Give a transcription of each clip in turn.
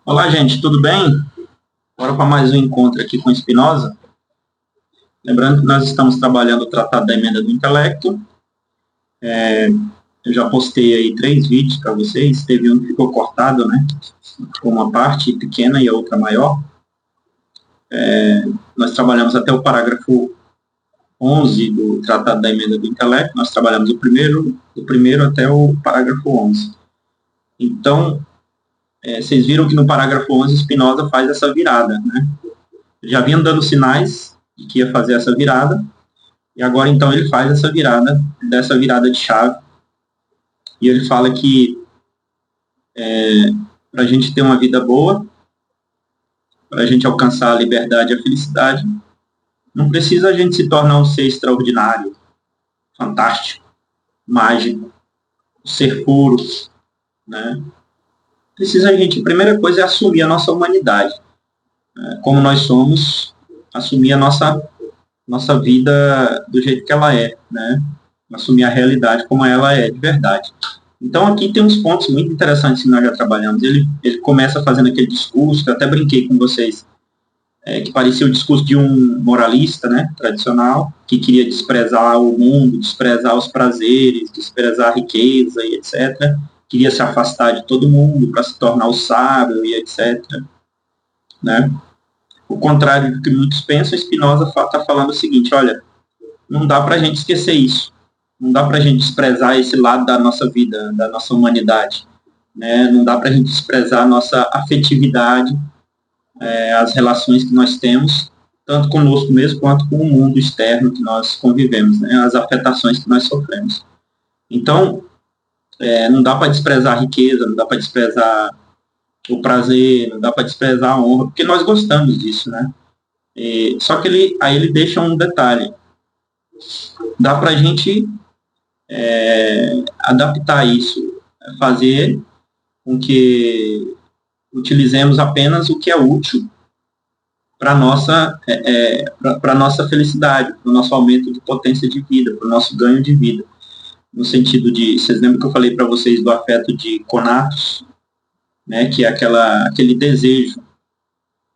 Olá, gente, tudo bem? Bora para mais um encontro aqui com Spinoza. Lembrando que nós estamos trabalhando o Tratado da Emenda do Intelecto. Eu já postei aí 3 vídeos para vocês. Teve um que ficou cortado, né? Com uma parte pequena e a outra maior. Nós trabalhamos até o parágrafo 11 do Tratado da Emenda do Intelecto. Nós trabalhamos do primeiro até o parágrafo 11. Então, vocês viram que no parágrafo 11 Spinoza faz essa virada, né? Ele já vinha dando sinais de que ia fazer essa virada, e agora então ele faz dessa virada de chave, e ele fala que para a gente ter uma vida boa, para a gente alcançar a liberdade e a felicidade, não precisa a gente se tornar um ser extraordinário, fantástico, mágico, um ser puro, né? Precisa a gente, a primeira coisa é assumir a nossa humanidade, como nós somos, assumir a nossa vida do jeito que ela é, né? Assumir a realidade como ela é de verdade. Então aqui tem uns pontos muito interessantes que nós já trabalhamos. Ele começa fazendo aquele discurso, que eu até brinquei com vocês, que parecia o discurso de um moralista, né, tradicional, que queria desprezar o mundo, desprezar os prazeres, desprezar a riqueza e etc. Queria se afastar de todo mundo para se tornar o sábio e etc. Né? O contrário do que muitos pensam, Spinoza está falando o seguinte: olha, não dá para a gente esquecer isso. Não dá para a gente desprezar esse lado da nossa vida, da nossa humanidade. Né? Não dá para a gente desprezar a nossa afetividade, as relações que nós temos, tanto conosco mesmo quanto com o mundo externo que nós convivemos, né? As afetações que nós sofremos. Então, não dá para desprezar a riqueza, não dá para desprezar o prazer, não dá para desprezar a honra, porque nós gostamos disso, né? Só que ele deixa um detalhe. Dá para a gente adaptar isso, fazer com que utilizemos apenas o que é útil para a nossa felicidade, para o nosso aumento de potência de vida, para o nosso ganho de vida. No sentido de, vocês lembram que eu falei para vocês do afeto de conatos, né, que é aquele desejo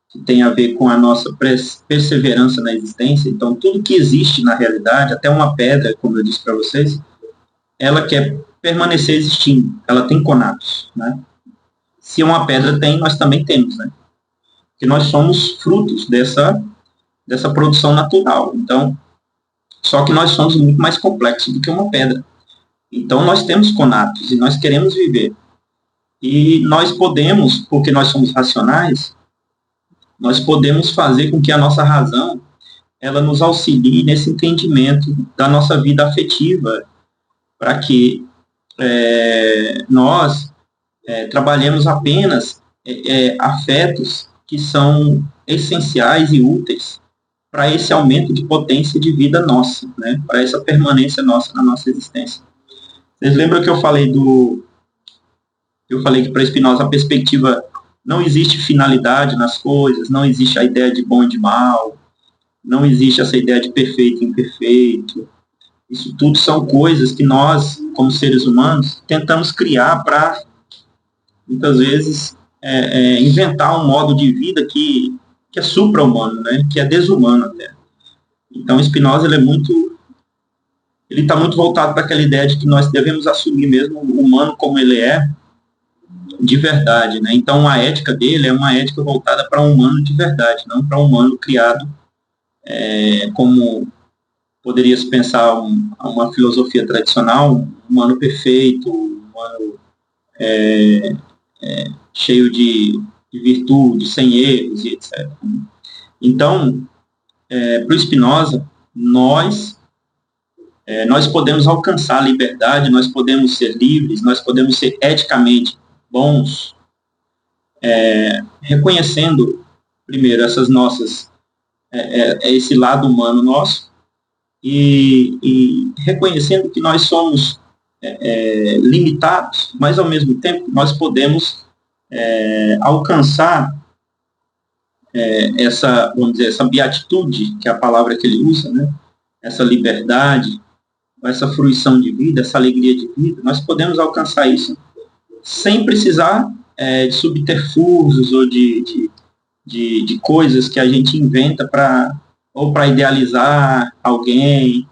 que tem a ver com a nossa perseverança na existência. Então, tudo que existe na realidade, até uma pedra, como eu disse para vocês, ela quer permanecer existindo, ela tem conatos, né? Se uma pedra tem, nós também temos, né? Porque nós somos frutos dessa produção natural. Então, só que nós somos muito mais complexos do que uma pedra. Então, nós temos conatos e nós queremos viver. E nós podemos, porque nós somos racionais, nós podemos fazer com que a nossa razão ela nos auxilie nesse entendimento da nossa vida afetiva, para que nós trabalhemos apenas afetos que são essenciais e úteis para esse aumento de potência de vida nossa, né? Para essa permanência nossa na nossa existência. Vocês lembram que eu falei que para Spinoza a perspectiva não existe finalidade nas coisas, não existe a ideia de bom e de mal, não existe essa ideia de perfeito e imperfeito. Isso tudo são coisas que nós, como seres humanos, tentamos criar para, muitas vezes, inventar um modo de vida que é supra-humano, né? Que é desumano até. Então, Spinoza ele está muito voltado para aquela ideia de que nós devemos assumir mesmo o humano como ele é, de verdade, né? Então, a ética dele é uma ética voltada para um humano de verdade, não para um humano criado como poderia se pensar uma filosofia tradicional, um humano perfeito, um humano cheio de virtude, sem erros e etc. Então, para o Spinoza, nós podemos alcançar a liberdade, nós podemos ser livres, nós podemos ser eticamente bons, reconhecendo, primeiro, essas nossas, esse lado humano nosso, e reconhecendo que nós somos limitados, mas ao mesmo tempo nós podemos alcançar vamos dizer, essa beatitude, que é a palavra que ele usa, né? Essa liberdade, essa fruição de vida, essa alegria de vida, nós podemos alcançar isso sem precisar de subterfúgios ou de coisas que a gente inventa ou para idealizar alguém,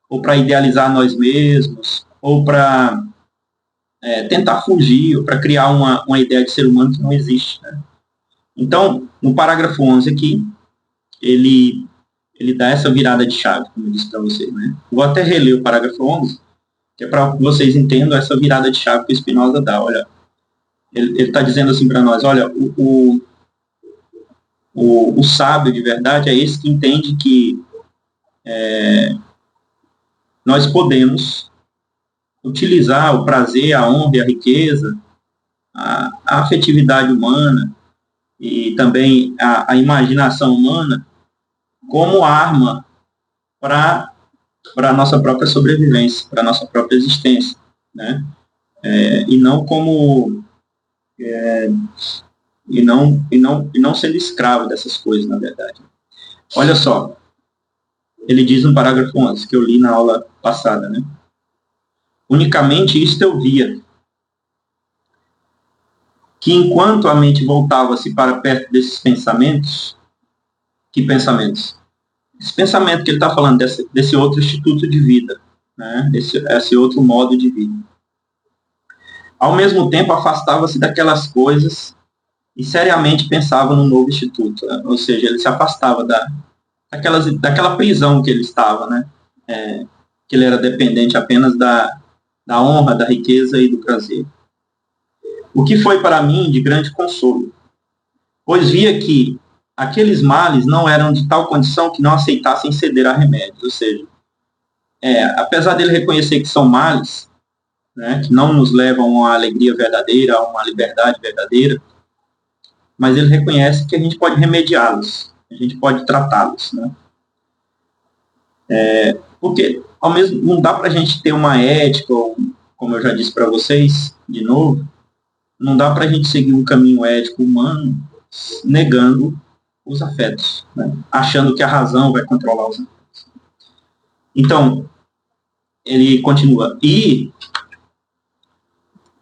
ou para idealizar nós mesmos, ou para tentar fugir, ou para criar uma ideia de ser humano que não existe. Né? Então, no parágrafo 11 aqui, ele dá essa virada de chave, como eu disse para vocês. Né? Vou até reler o parágrafo 11, que é para que vocês entendam essa virada de chave que o Spinoza dá. Olha, ele está dizendo assim para nós, olha, o sábio de verdade é esse que entende que nós podemos utilizar o prazer, a honra e a riqueza, a afetividade humana e também a imaginação humana como arma para a nossa própria sobrevivência, para a nossa própria existência, né? E não como e não sendo escravo dessas coisas, na verdade. Olha só, ele diz no parágrafo 11, que eu li na aula passada, né? Unicamente isto eu via, que enquanto a mente voltava-se para perto desses pensamentos, que pensamentos? Esse pensamento que ele está falando, desse outro instituto de vida, né? Esse outro modo de vida. Ao mesmo tempo, afastava-se daquelas coisas e seriamente pensava no novo instituto, né? Ou seja, ele se afastava daquela prisão que ele estava, né? Que ele era dependente apenas da honra, da riqueza e do prazer. O que foi para mim de grande consolo, pois via que aqueles males não eram de tal condição que não aceitassem ceder a remédios, ou seja, apesar dele reconhecer que são males, né, que não nos levam a uma alegria verdadeira, a uma liberdade verdadeira, mas ele reconhece que a gente pode remediá-los, a gente pode tratá-los, né? Porque ao mesmo não dá para a gente ter uma ética, como eu já disse para vocês, de novo, não dá para a gente seguir um caminho ético humano negando os afetos, né? Achando que a razão vai controlar os afetos. Então, ele continua. E,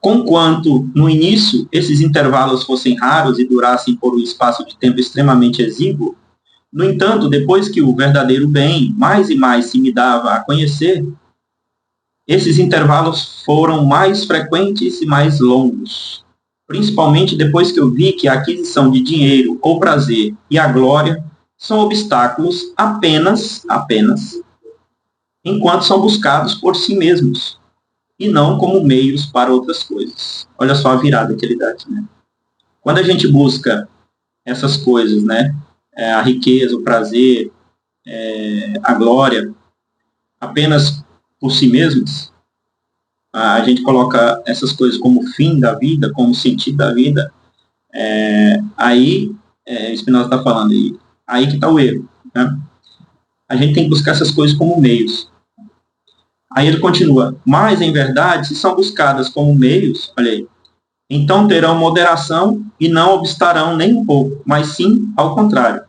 conquanto no início esses intervalos fossem raros e durassem por um espaço de tempo extremamente exíguo, no entanto, depois que o verdadeiro bem mais e mais se me dava a conhecer, esses intervalos foram mais frequentes e mais longos, principalmente depois que eu vi que a aquisição de dinheiro, ou prazer e a glória são obstáculos apenas, enquanto são buscados por si mesmos, e não como meios para outras coisas. Olha só a virada que ele dá aqui, né? Quando a gente busca essas coisas, né, a riqueza, o prazer, a glória, apenas por si mesmos, a gente coloca essas coisas como fim da vida, como sentido da vida, aí, Spinoza está falando, aí que está o erro, né? A gente tem que buscar essas coisas como meios. Aí ele continua, mas, em verdade, se são buscadas como meios, olha aí, então terão moderação e não obstarão nem um pouco, mas sim ao contrário.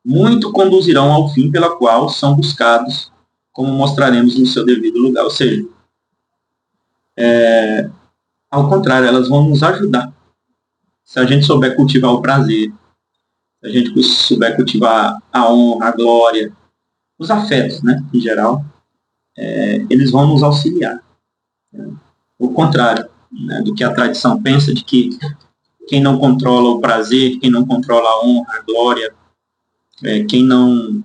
Muito conduzirão ao fim pela qual são buscados, como mostraremos no seu devido lugar. Ou seja, ao contrário, elas vão nos ajudar. Se a gente souber cultivar o prazer, se a gente souber cultivar a honra, a glória, os afetos, né, em geral, eles vão nos auxiliar. O contrário, né, do que a tradição pensa, de que quem não controla o prazer, quem não controla a honra, a glória, quem não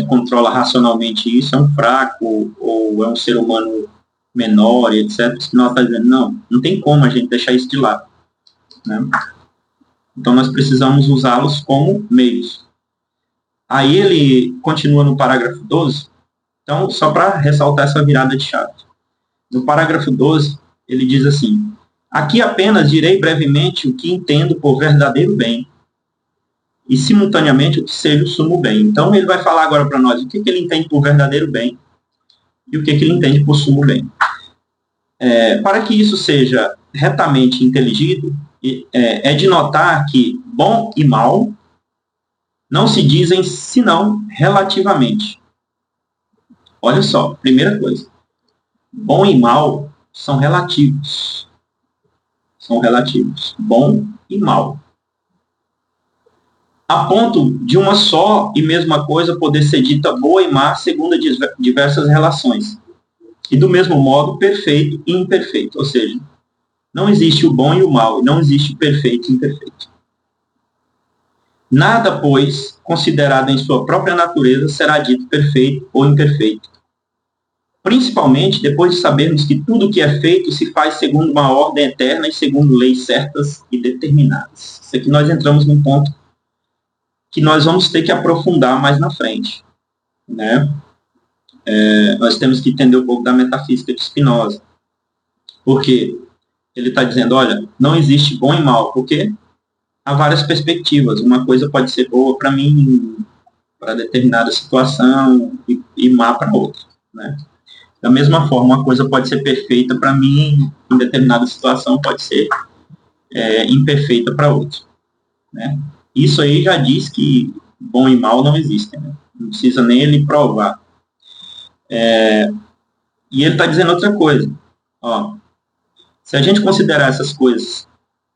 controla racionalmente isso é um fraco, ou é um ser humano menor, etc. Nós está dizendo, não tem como a gente deixar isso de lado, né? Então nós precisamos usá-los como meios. Aí ele continua no parágrafo 12, então só para ressaltar essa virada de chave. No parágrafo 12, ele diz assim, aqui apenas direi brevemente o que entendo por verdadeiro bem, e simultaneamente o que seja o sumo bem. Então ele vai falar agora para nós o que ele entende por verdadeiro bem, e o que ele entende por sumo bem. Para que isso seja retamente inteligido, é de notar que bom e mal não se dizem senão relativamente. Olha só, primeira coisa. Bom e mal são relativos. são relativos, bom e mal. A ponto de uma só e mesma coisa poder ser dita boa e má segundo diversas relações. E do mesmo modo, perfeito e imperfeito. Ou seja, não existe o bom e o mal, não existe o perfeito e imperfeito. Nada, pois, considerado em sua própria natureza, será dito perfeito ou imperfeito. Principalmente depois de sabermos que tudo que é feito se faz segundo uma ordem eterna e segundo leis certas e determinadas. Isso aqui nós entramos num ponto que nós vamos ter que aprofundar mais na frente, né? Nós temos que entender um pouco da metafísica de Spinoza. Porque ele está dizendo, olha, não existe bom e mal, porque há várias perspectivas. Uma coisa pode ser boa para mim, para determinada situação, e má para outra, né? Da mesma forma, uma coisa pode ser perfeita para mim, em determinada situação pode ser imperfeita para outra, né? Isso aí já diz que bom e mal não existem, né? Não precisa nem ele provar. E ele está dizendo outra coisa. Ó, se a gente considerar essas coisas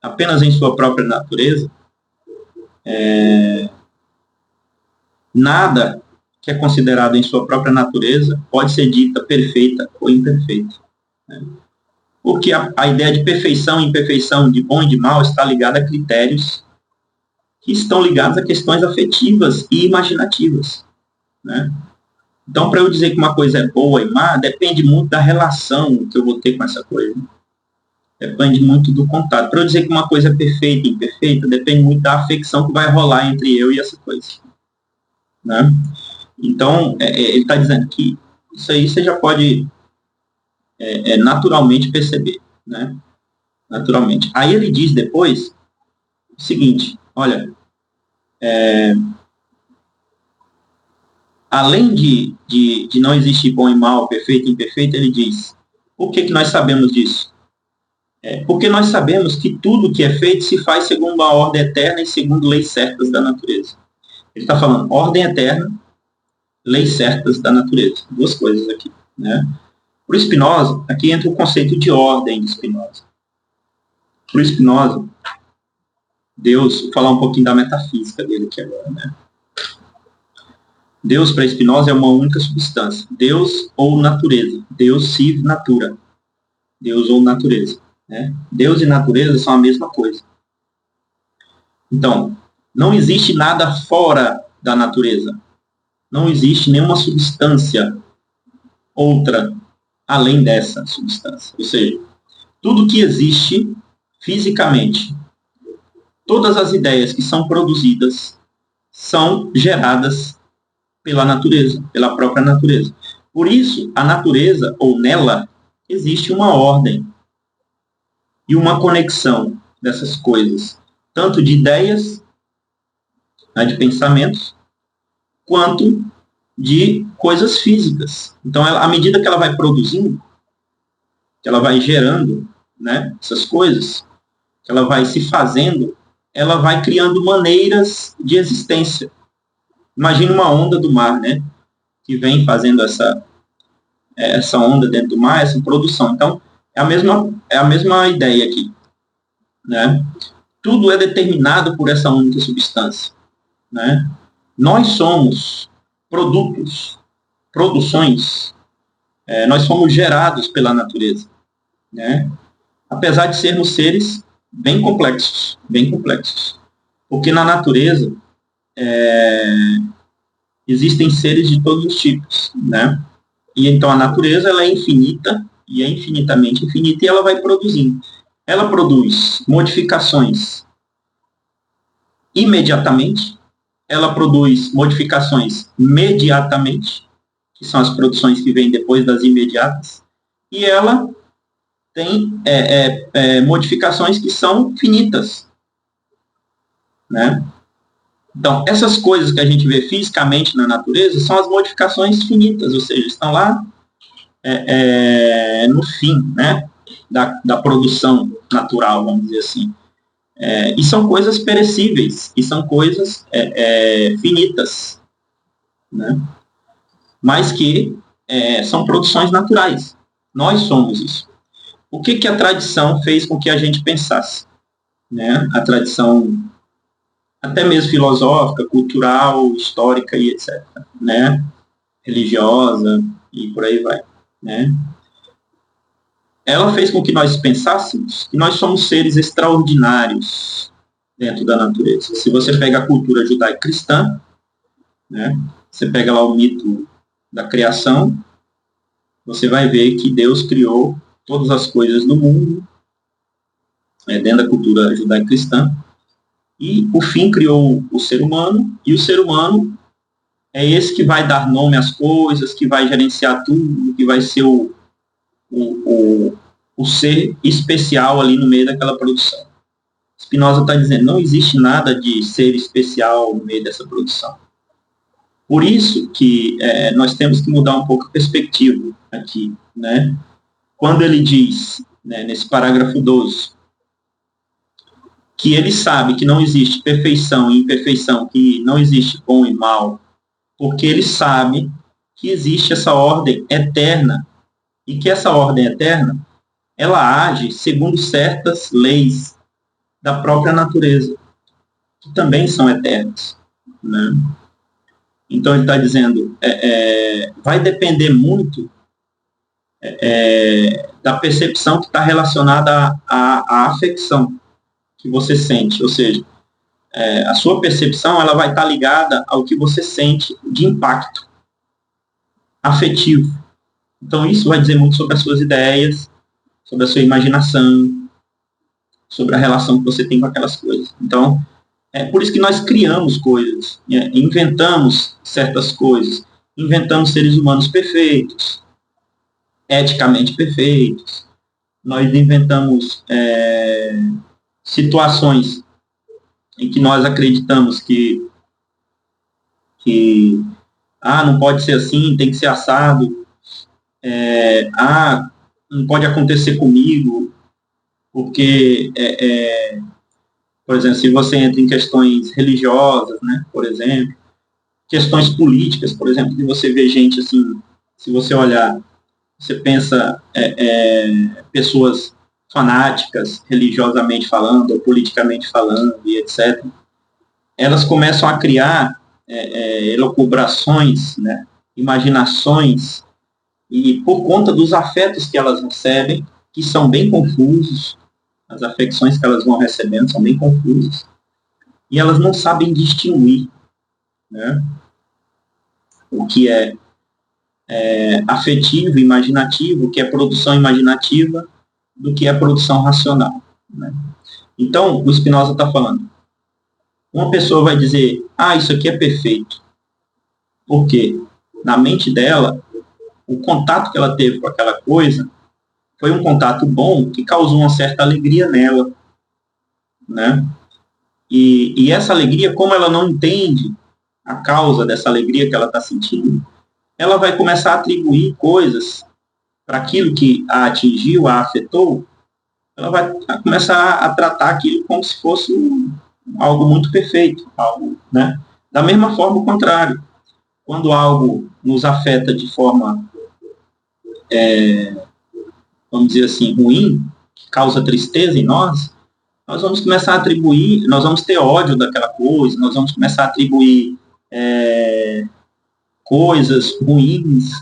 apenas em sua própria natureza, nada que é considerado em sua própria natureza pode ser dita perfeita ou imperfeita, né? Porque a ideia de perfeição e imperfeição, de bom e de mal, está ligada a critérios que estão ligados a questões afetivas e imaginativas, né? Então, para eu dizer que uma coisa é boa e má, depende muito da relação que eu vou ter com essa coisa. Depende muito do contato. Para eu dizer que uma coisa é perfeita e imperfeita, depende muito da afecção que vai rolar entre eu e essa coisa, né? Então, ele está dizendo que isso aí você já pode naturalmente perceber, né? Naturalmente. Aí ele diz depois o seguinte, olha, além de não existir bom e mal, perfeito e imperfeito, ele diz, por que nós sabemos disso? Porque nós sabemos que tudo que é feito se faz segundo a ordem eterna e segundo leis certas da natureza. Ele está falando ordem eterna, leis certas da natureza. Duas coisas aqui, né? Para o Spinoza, aqui entra o conceito de ordem de Spinoza. Para o Spinoza, Deus, vou falar um pouquinho da metafísica dele aqui agora, né? Deus, para Spinoza, é uma única substância. Deus ou natureza. Deus sive natura. Deus ou natureza, né? Deus e natureza são a mesma coisa. Então, não existe nada fora da natureza. Não existe nenhuma substância outra além dessa substância. Ou seja, tudo que existe fisicamente, todas as ideias que são produzidas são geradas pela natureza, pela própria natureza. Por isso, a natureza, ou nela, existe uma ordem e uma conexão dessas coisas, tanto de ideias, né, de pensamentos, quanto de coisas físicas. Então, à medida que ela vai produzindo, que ela vai gerando, né, essas coisas, que ela vai se fazendo, ela vai criando maneiras de existência. Imagina uma onda do mar, né, que vem fazendo essa onda dentro do mar, essa produção. Então, é a mesma ideia aqui, né? Tudo é determinado por essa única substância, né? Nós somos produtos, produções, nós somos gerados pela natureza, né? Apesar de sermos seres bem complexos, porque na natureza existem seres de todos os tipos, né? E então a natureza ela é infinita e é infinitamente infinita e ela vai produzindo. Ela produz modificações imediatamente, ela produz modificações mediatamente, que são as produções que vêm depois das imediatas, e ela tem modificações que são finitas, né? Então, essas coisas que a gente vê fisicamente na natureza são as modificações finitas, ou seja, estão lá no fim, né, da produção natural, vamos dizer assim. E são coisas perecíveis, e são coisas finitas, né, mas que são produções naturais. Nós somos isso. o que a tradição fez com que a gente pensasse, né? A tradição até mesmo filosófica, cultural, histórica e etc., né? Religiosa e por aí vai, né? Ela fez com que nós pensássemos que nós somos seres extraordinários dentro da natureza. Se você pega a cultura judaico-cristã, né? Você pega lá o mito da criação, você vai ver que Deus criou todas as coisas do mundo, dentro da cultura judaico-cristã, e por fim criou o ser humano, e o ser humano é esse que vai dar nome às coisas, que vai gerenciar tudo, que vai ser o ser especial ali no meio daquela produção. Spinoza está dizendo, não existe nada de ser especial no meio dessa produção. Por isso que nós temos que mudar um pouco a perspectiva aqui, né? Quando ele diz, né, nesse parágrafo 12, que ele sabe que não existe perfeição e imperfeição, que não existe bom e mal, porque ele sabe que existe essa ordem eterna, e que essa ordem eterna, ela age segundo certas leis da própria natureza, que também são eternas, né? Então ele está dizendo, vai depender muito da percepção que está relacionada à afecção que você sente, ou seja, a sua percepção ela vai estar ligada ao que você sente de impacto afetivo. Então isso vai dizer muito sobre as suas ideias, sobre a sua imaginação, sobre a relação que você tem com aquelas coisas. Então, é por isso que nós criamos coisas, inventamos certas coisas, inventamos seres humanos perfeitos, eticamente perfeitos, nós inventamos situações em que nós acreditamos que não pode ser assim, tem que ser assado, não pode acontecer comigo, porque, por exemplo, se você entra em questões religiosas, né, por exemplo, questões políticas, por exemplo, que você vê gente assim, se você olhar, você pensa pessoas fanáticas, religiosamente falando, ou politicamente falando, e etc., elas começam a criar elucubrações, né, imaginações, e por conta dos afetos que elas recebem, que são bem confusos, as afecções que elas vão recebendo são bem confusas, e elas não sabem distinguir, né, o que é afetivo, imaginativo, o que é produção imaginativa, do que é produção racional, né? Então, o Spinoza está falando, uma pessoa vai dizer, isso aqui é perfeito. Por quê? Na mente dela, o contato que ela teve com aquela coisa foi um contato bom que causou uma certa alegria nela, né? E essa alegria, como ela não entende a causa dessa alegria que ela está sentindo, ela vai começar a atribuir coisas para aquilo que a atingiu, a afetou, ela vai começar a tratar aquilo como se fosse algo muito perfeito, algo, né? Da mesma forma, o contrário. Quando algo nos afeta de forma, vamos dizer assim, ruim, que causa tristeza em nós vamos começar a atribuir, nós vamos ter ódio daquela coisa, nós vamos começar a atribuir coisas ruins,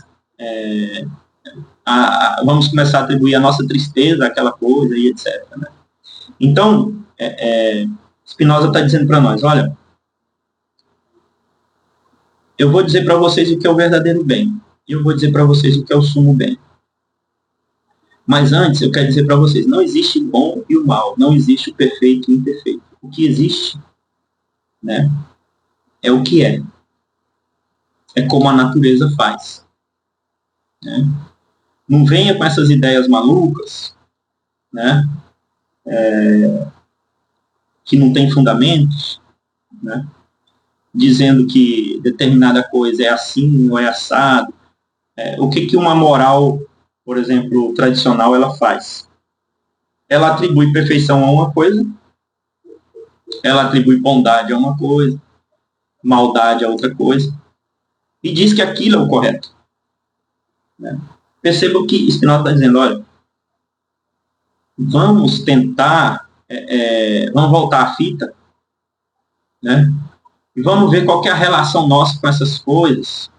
vamos começar a atribuir a nossa tristeza àquela coisa e etc., né? Então, Spinoza está dizendo para nós, olha, eu vou dizer para vocês o que é o verdadeiro bem, e eu vou dizer para vocês o que é o sumo bem. Mas antes, eu quero dizer para vocês, não existe o bom e o mal, não existe o perfeito e o imperfeito. O que existe, né, é o que é. É como a natureza faz, né? Não venha com essas ideias malucas, né, que não tem fundamentos, né, dizendo que determinada coisa é assim ou é assado. O que uma moral, por exemplo, tradicional, ela faz? Ela atribui perfeição a uma coisa, ela atribui bondade a uma coisa, maldade a outra coisa, e diz que aquilo é o correto, né? Perceba o que Spinoza está dizendo, olha, vamos tentar, vamos voltar à fita, né? E vamos ver qual que é a relação nossa com essas coisas,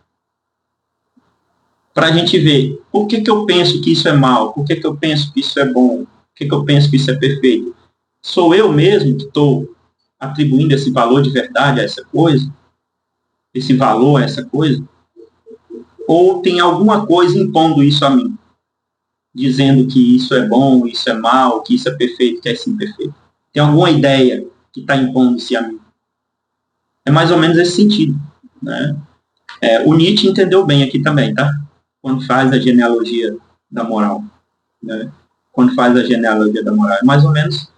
para a gente ver por que eu penso que isso é mal, por que eu penso que isso é bom, por que eu penso que isso é perfeito. Sou eu mesmo que estou atribuindo esse valor de verdade a essa coisa, esse valor a essa coisa, ou tem alguma coisa impondo isso a mim, dizendo que isso é bom, isso é mal, que isso é perfeito, que é imperfeito. Tem alguma ideia que está impondo-se a mim. É mais ou menos esse sentido, né? O Nietzsche entendeu bem aqui também, tá? Quando faz a genealogia da moral, né? Quando faz a genealogia da moral. É mais ou menos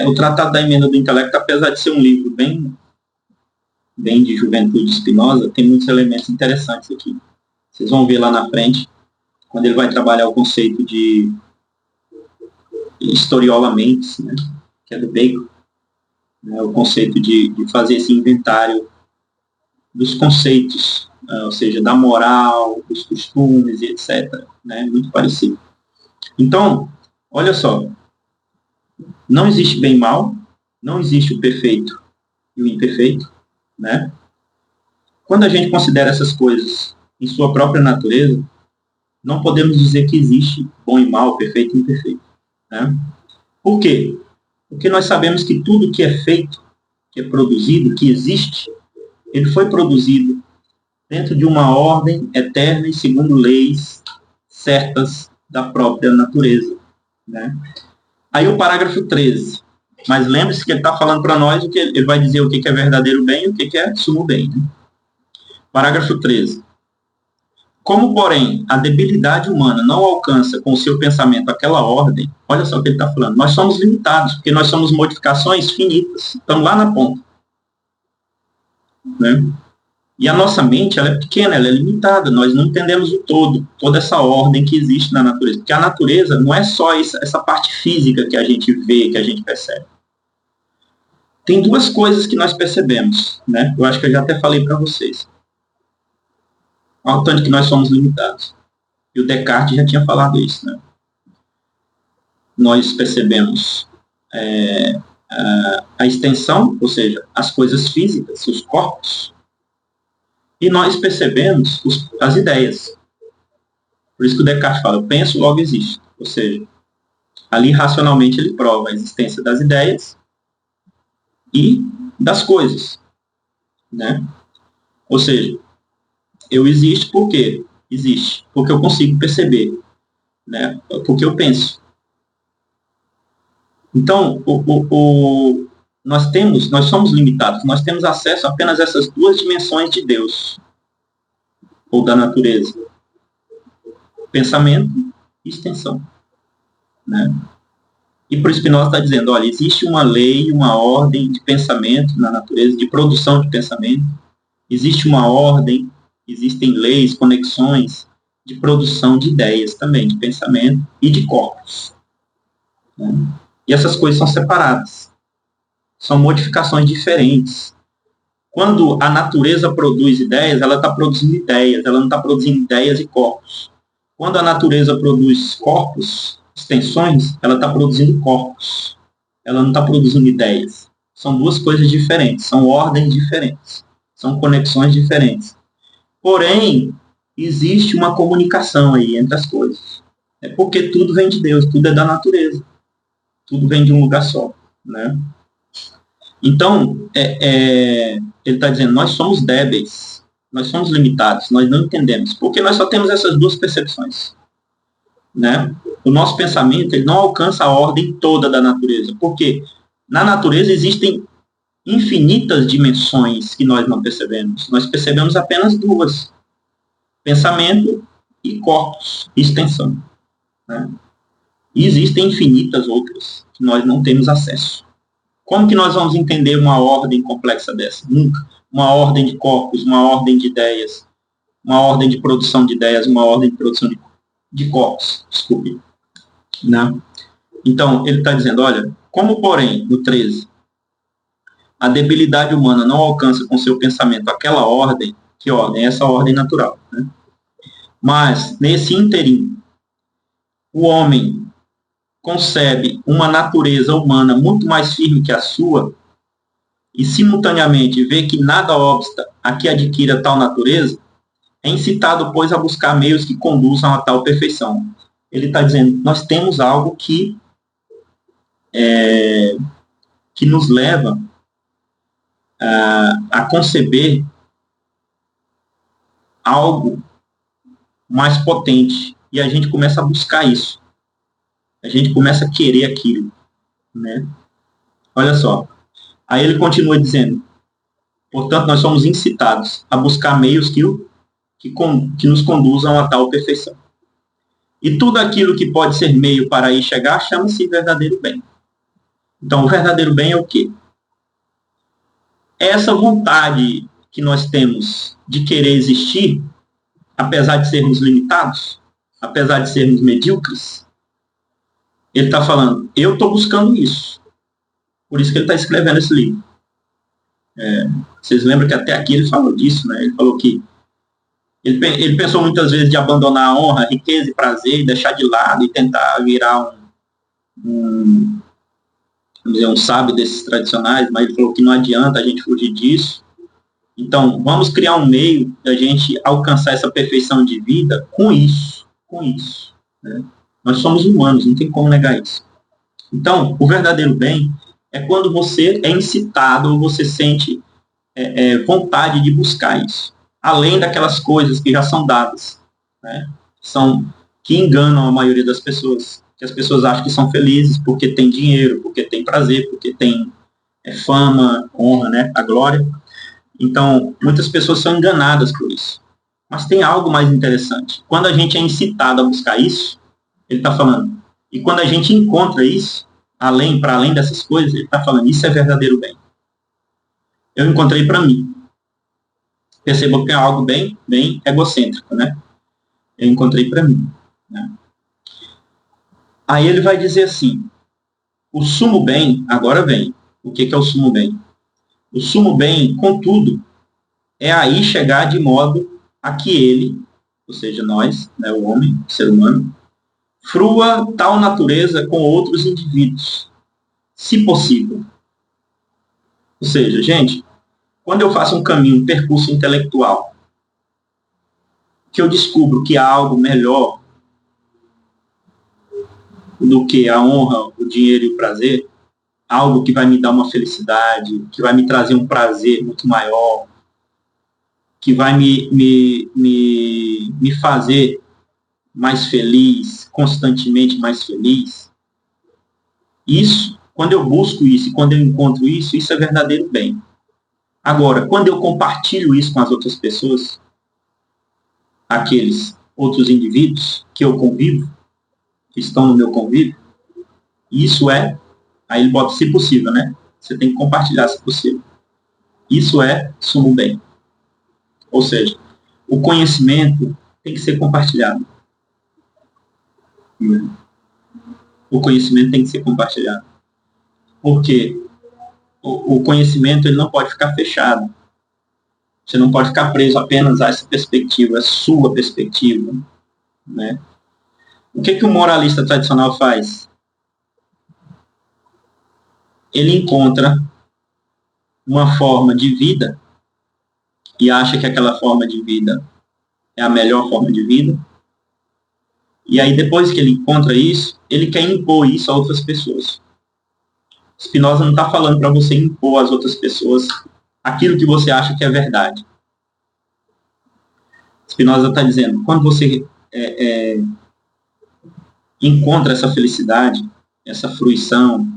o Tratado da Emenda do Intelecto, apesar de ser um livro bem de juventude Spinoza, tem muitos elementos interessantes aqui. Vocês vão ver lá na frente, quando ele vai trabalhar o conceito de historiola mentis, né? Que é do Bacon, né? O conceito de fazer esse inventário dos conceitos, ou seja, da moral, dos costumes e etc. Né? Muito parecido. Então, olha só, não existe bem e mal, não existe o perfeito e o imperfeito, né? Quando a gente considera essas coisas em sua própria natureza, não podemos dizer que existe bom e mal, perfeito e imperfeito, né? Por quê? Porque nós sabemos que tudo que é feito, que é produzido, que existe, ele foi produzido dentro de uma ordem eterna e segundo leis certas da própria natureza, né? Aí o parágrafo 13. Mas lembre-se que ele está falando para nós o que ele vai dizer o que é verdadeiro bem e o que é sumo bem, né? Parágrafo 13. Como, porém, a debilidade humana não alcança com o seu pensamento aquela ordem, olha só o que ele está falando, nós somos limitados, porque nós somos modificações finitas, estamos lá na ponta, né? E a nossa mente, ela é pequena, ela é limitada, nós não entendemos o todo, toda essa ordem que existe na natureza. Porque a natureza não é só essa parte física que a gente vê, que a gente percebe. Tem duas coisas que nós percebemos, né? Eu acho que eu já até falei para vocês. Olha o tanto que nós somos limitados. E o Descartes já tinha falado isso, né? Nós percebemos a extensão, ou seja, as coisas físicas, os corpos, e nós percebemos as ideias. Por isso que o Descartes fala, eu penso, logo existe. Ou seja, ali racionalmente ele prova a existência das ideias e das coisas, né? Ou seja, eu existo por quê? Existe porque eu consigo perceber, né? Porque eu penso. Então, nós somos limitados, nós temos acesso a apenas essas duas dimensões de Deus, ou da natureza. Pensamento e extensão, né? E por Spinoza está dizendo, olha, existe uma lei, uma ordem de pensamento na natureza, de produção de pensamento, existe uma ordem, existem leis, conexões de produção de ideias também, de pensamento e de corpos, né? E essas coisas são separadas, são modificações diferentes. Quando a natureza produz ideias, ela está produzindo ideias, ela não está produzindo ideias e corpos. Quando a natureza produz corpos, extensões, ela está produzindo corpos. Ela não está produzindo ideias. São duas coisas diferentes, são ordens diferentes, são conexões diferentes. Porém, existe uma comunicação aí entre as coisas. É porque tudo vem de Deus, tudo é da natureza. Tudo vem de um lugar só, né? Então, ele está dizendo, nós somos débeis, nós somos limitados, nós não entendemos, porque nós só temos essas duas percepções, né? O nosso pensamento, ele não alcança a ordem toda da natureza, porque na natureza existem infinitas dimensões que nós não percebemos, nós percebemos apenas duas, pensamento e corpos, extensão, né? E existem infinitas outras que nós não temos acesso. Como que nós vamos entender uma ordem complexa dessa? Nunca. Uma ordem de corpos, uma ordem de ideias, uma ordem de produção de ideias, uma ordem de produção de corpos, desculpe. Né? Então, ele está dizendo, olha, como porém, no 13, a debilidade humana não alcança com seu pensamento aquela ordem, que ordem? Essa ordem natural. Né? Mas, nesse ínterim, o homem concebe uma natureza humana muito mais firme que a sua e, simultaneamente, vê que nada obsta a que adquira tal natureza, é incitado, pois, a buscar meios que conduzam a tal perfeição. Ele está dizendo, nós temos algo que nos leva a conceber algo mais potente. E a gente começa a buscar isso. A gente começa a querer aquilo. Né? Olha só. Aí ele continua dizendo, portanto, nós somos incitados a buscar meios que nos conduzam a tal perfeição. E tudo aquilo que pode ser meio para aí chegar chama-se verdadeiro bem. Então, o verdadeiro bem é o quê? Essa vontade que nós temos de querer existir, apesar de sermos limitados, apesar de sermos medíocres, ele está falando, eu estou buscando isso. Por isso que ele está escrevendo esse livro. Vocês lembram que até aqui ele falou disso, né? Ele falou que ele pensou muitas vezes de abandonar a honra, a riqueza e prazer, e deixar de lado e tentar virar vamos dizer, um sábio desses tradicionais, mas ele falou que não adianta a gente fugir disso. Então, vamos criar um meio da gente alcançar essa perfeição de vida com isso. Né? Nós somos humanos, não tem como negar isso. Então, o verdadeiro bem é quando você é incitado ou você sente vontade de buscar isso. Além daquelas coisas que já são dadas, né? Que enganam a maioria das pessoas. Que as pessoas acham que são felizes porque tem dinheiro, porque tem prazer, porque tem fama, honra, né? A glória. Então, muitas pessoas são enganadas por isso. Mas tem algo mais interessante. Quando a gente é incitado a buscar isso, ele está falando, e quando a gente encontra isso, para além dessas coisas, ele está falando, isso é verdadeiro bem. Eu encontrei para mim. Perceba que é algo bem egocêntrico, né? Eu encontrei para mim. Né? Aí ele vai dizer assim, o sumo bem, agora vem. O que é o sumo bem? O sumo bem, contudo, é aí chegar de modo a que ele, ou seja, nós, né, o homem, o ser humano, frua tal natureza com outros indivíduos, se possível. Ou seja, gente, quando eu faço um percurso intelectual, que eu descubro que há algo melhor do que a honra, o dinheiro e o prazer, algo que vai me dar uma felicidade, que vai me trazer um prazer muito maior, que vai me fazer mais feliz, constantemente mais feliz. Isso, quando eu busco isso e quando eu encontro isso, isso é verdadeiro bem. Agora, quando eu compartilho isso com as outras pessoas, aqueles outros indivíduos que eu convivo, que estão no meu convívio, isso aí ele bota se possível, né? Você tem que compartilhar se possível. Isso é sumo bem. Ou seja, o conhecimento tem que ser compartilhado. O conhecimento tem que ser compartilhado. Porque o conhecimento ele não pode ficar fechado. Você não pode ficar preso apenas a essa perspectiva, a sua perspectiva. Né? O que o moralista tradicional faz? Ele encontra uma forma de vida e acha que aquela forma de vida é a melhor forma de vida. E aí, depois que ele encontra isso, ele quer impor isso a outras pessoas. Spinoza não está falando para você impor às outras pessoas aquilo que você acha que é verdade. Spinoza está dizendo, quando você encontra essa felicidade, essa fruição,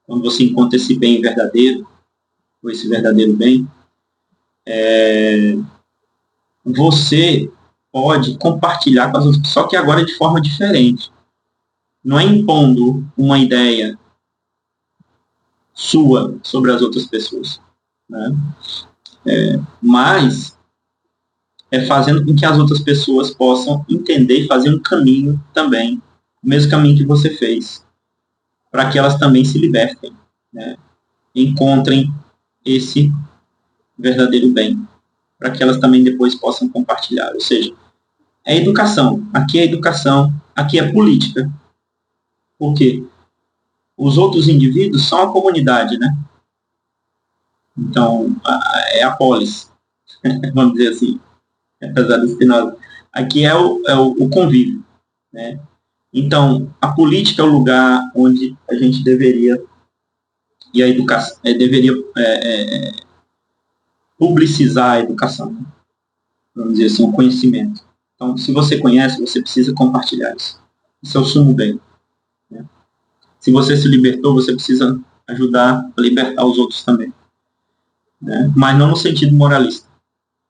quando você encontra esse bem verdadeiro, ou esse verdadeiro bem, você pode compartilhar com as outras, só que agora de forma diferente. Não é impondo uma ideia sua sobre as outras pessoas, né? Mas é fazendo com que as outras pessoas possam entender e fazer um caminho também, o mesmo caminho que você fez, para que elas também se libertem, né? Encontrem esse verdadeiro bem, para que elas também depois possam compartilhar. Ou seja, é educação. Aqui é educação, aqui é política. Porque os outros indivíduos são a comunidade, né? Então, é a polis, vamos dizer assim, apesar do Spinoza. Aqui é o convívio, né? Então, a política é o lugar onde a gente deveria, e a educação, deveria publicizar a educação, né? Vamos dizer assim, o conhecimento. Então, se você conhece, você precisa compartilhar isso. Isso é o sumo bem, né? Se você se libertou, você precisa ajudar a libertar os outros também, né? Mas não no sentido moralista,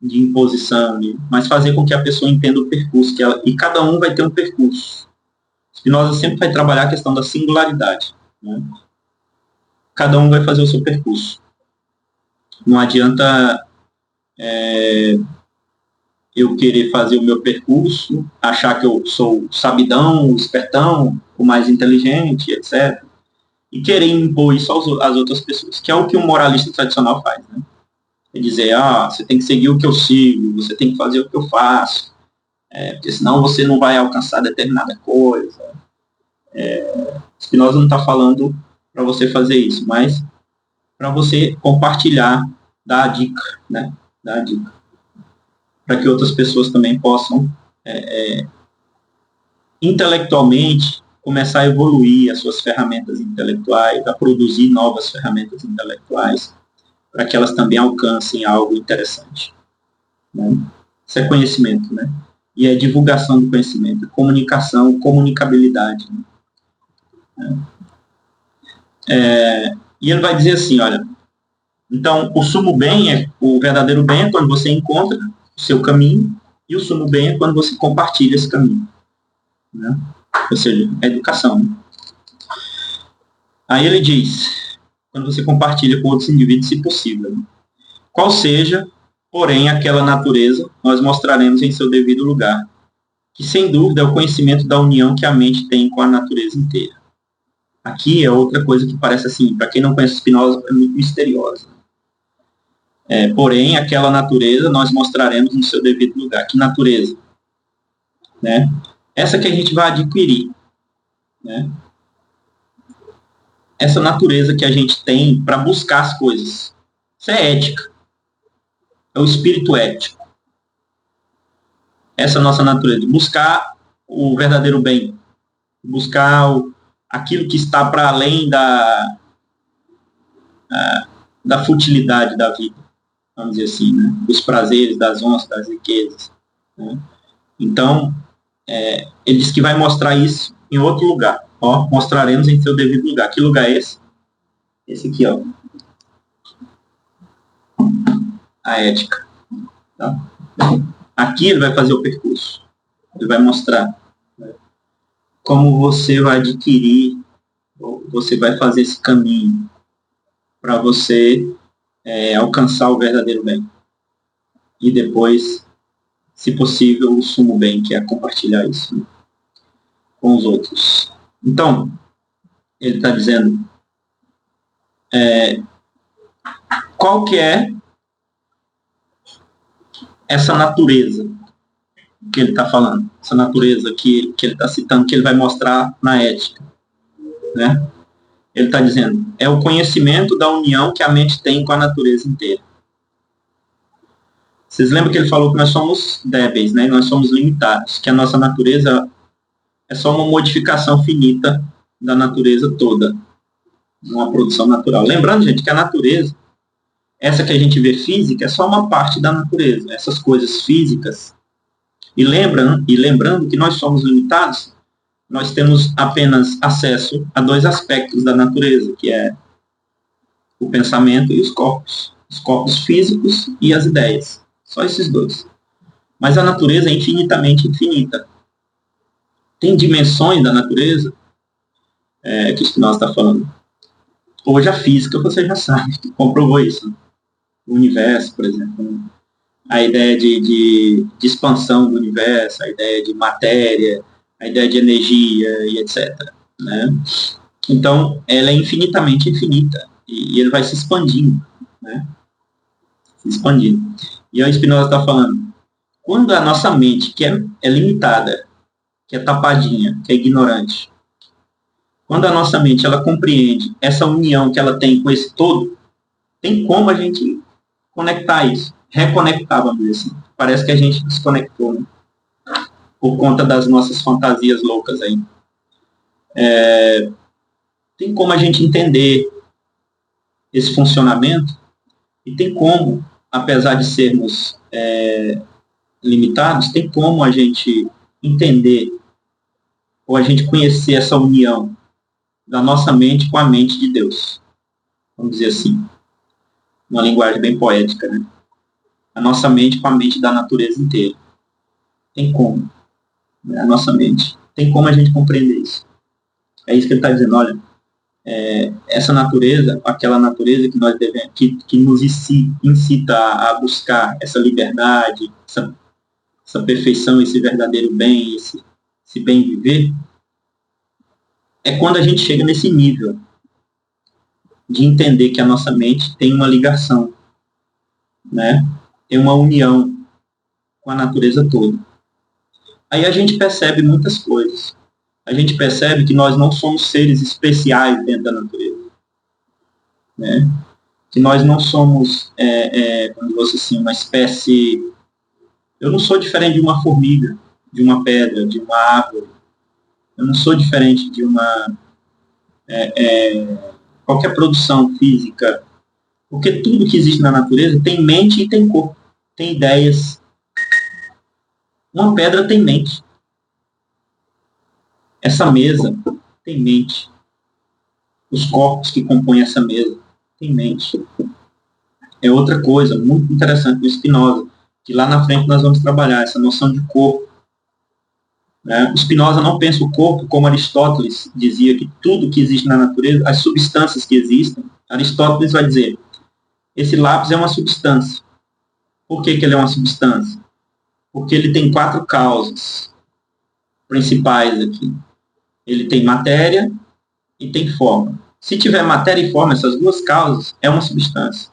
de imposição, mas fazer com que a pessoa entenda o percurso, e cada um vai ter um percurso. Spinoza sempre vai trabalhar a questão da singularidade, né? Cada um vai fazer o seu percurso. Não adianta eu querer fazer o meu percurso, achar que eu sou sabidão, espertão, o mais inteligente, etc. E querer impor isso às outras pessoas, que é o que um moralista tradicional faz, né? É dizer, você tem que seguir o que eu sigo, você tem que fazer o que eu faço, porque senão você não vai alcançar determinada coisa. Spinoza não está falando para você fazer isso, mas para você compartilhar, dar a dica, né? Dar a dica. Para que outras pessoas também possam, intelectualmente, começar a evoluir as suas ferramentas intelectuais, a produzir novas ferramentas intelectuais, para que elas também alcancem algo interessante, né? Isso é conhecimento, né? E é divulgação do conhecimento, comunicação, comunicabilidade, né? E ele vai dizer assim, olha, então o sumo bem, o verdadeiro bem é quando você encontra o seu caminho, e o sumo bem é quando você compartilha esse caminho, né? Ou seja, a educação, né? Aí ele diz, quando você compartilha com outros indivíduos, se possível, né? Qual seja, porém, aquela natureza, nós mostraremos em seu devido lugar, que sem dúvida é o conhecimento da união que a mente tem com a natureza inteira. Aqui é outra coisa que parece assim, para quem não conhece Spinoza, é muito misteriosa. Porém, aquela natureza nós mostraremos no seu devido lugar. Que natureza? Né? Essa que a gente vai adquirir, né? Essa natureza que a gente tem para buscar as coisas. Isso é ética. É o espírito ético. Essa nossa natureza, buscar o verdadeiro bem, buscar aquilo que está para além da futilidade da vida, vamos dizer assim, né? Dos prazeres, das honras, das riquezas, né? Então, ele diz que vai mostrar isso em outro lugar. Mostraremos em seu devido lugar. Que lugar é esse? Esse aqui, ó. A ética. Tá? Aqui ele vai fazer o percurso. Ele vai mostrar, né, como você vai adquirir, você vai fazer esse caminho para você alcançar o verdadeiro bem. E depois, se possível, o sumo bem, que é compartilhar isso, né, com os outros. Então, ele está dizendo qual que é essa natureza que ele está falando, essa natureza que ele está citando, que ele vai mostrar na ética, né? Ele está dizendo, é o conhecimento da união que a mente tem com a natureza inteira. Vocês lembram que ele falou que nós somos débeis, né? Nós somos limitados, que a nossa natureza é só uma modificação finita da natureza toda, uma produção natural. Lembrando, gente, que a natureza, essa que a gente vê física, é só uma parte da natureza. Essas coisas físicas. E lembrando que nós somos limitados, nós temos apenas acesso a dois aspectos da natureza, que é o pensamento e os corpos físicos e as ideias. Só esses dois. Mas a natureza é infinitamente infinita. Tem dimensões da natureza que o Spinoza está falando. Hoje a física você já sabe, comprovou isso. O universo, por exemplo. A ideia de expansão do universo, a ideia de matéria, a ideia de energia e etc. Né? Então, ela é infinitamente infinita. E ele vai se expandindo. Né? Se expandindo. E o Spinoza está falando, quando a nossa mente, que é limitada, que é tapadinha, que é ignorante, quando a nossa mente ela compreende essa união que ela tem com esse todo, tem como a gente conectar isso, reconectar, vamos dizer assim. Parece que a gente desconectou, né? Por conta das nossas fantasias loucas aí. Tem como a gente entender esse funcionamento e tem como, apesar de sermos limitados, tem como a gente entender ou a gente conhecer essa união da nossa mente com a mente de Deus. Vamos dizer assim. Uma linguagem bem poética, né? A nossa mente com a mente da natureza inteira. Tem como. A nossa mente. Tem como a gente compreender isso. É isso que ele está dizendo, olha, essa natureza, aquela natureza que nós devemos, que nos incita a buscar essa liberdade, essa perfeição, esse verdadeiro bem, esse bem viver, é quando a gente chega nesse nível de entender que a nossa mente tem uma ligação, né? Tem uma união com a natureza toda. Aí a gente percebe muitas coisas. A gente percebe que nós não somos seres especiais dentro da natureza, né? Que nós não somos, como fosse assim, uma espécie. Eu não sou diferente de uma formiga, de uma pedra, de uma árvore. Eu não sou diferente de uma qualquer produção física, porque tudo que existe na natureza tem mente e tem corpo, tem ideias. Uma pedra tem mente. Essa mesa tem mente. Os corpos que compõem essa mesa têm mente. É outra coisa muito interessante do Spinoza, que lá na frente nós vamos trabalhar, essa noção de corpo. O Spinoza não pensa o corpo como Aristóteles dizia, que tudo que existe na natureza, as substâncias que existem, Aristóteles vai dizer, esse lápis é uma substância. Por que ele é uma substância? Porque ele tem 4 causas principais aqui. Ele tem matéria e tem forma. Se tiver matéria e forma, essas 2 causas, é uma substância.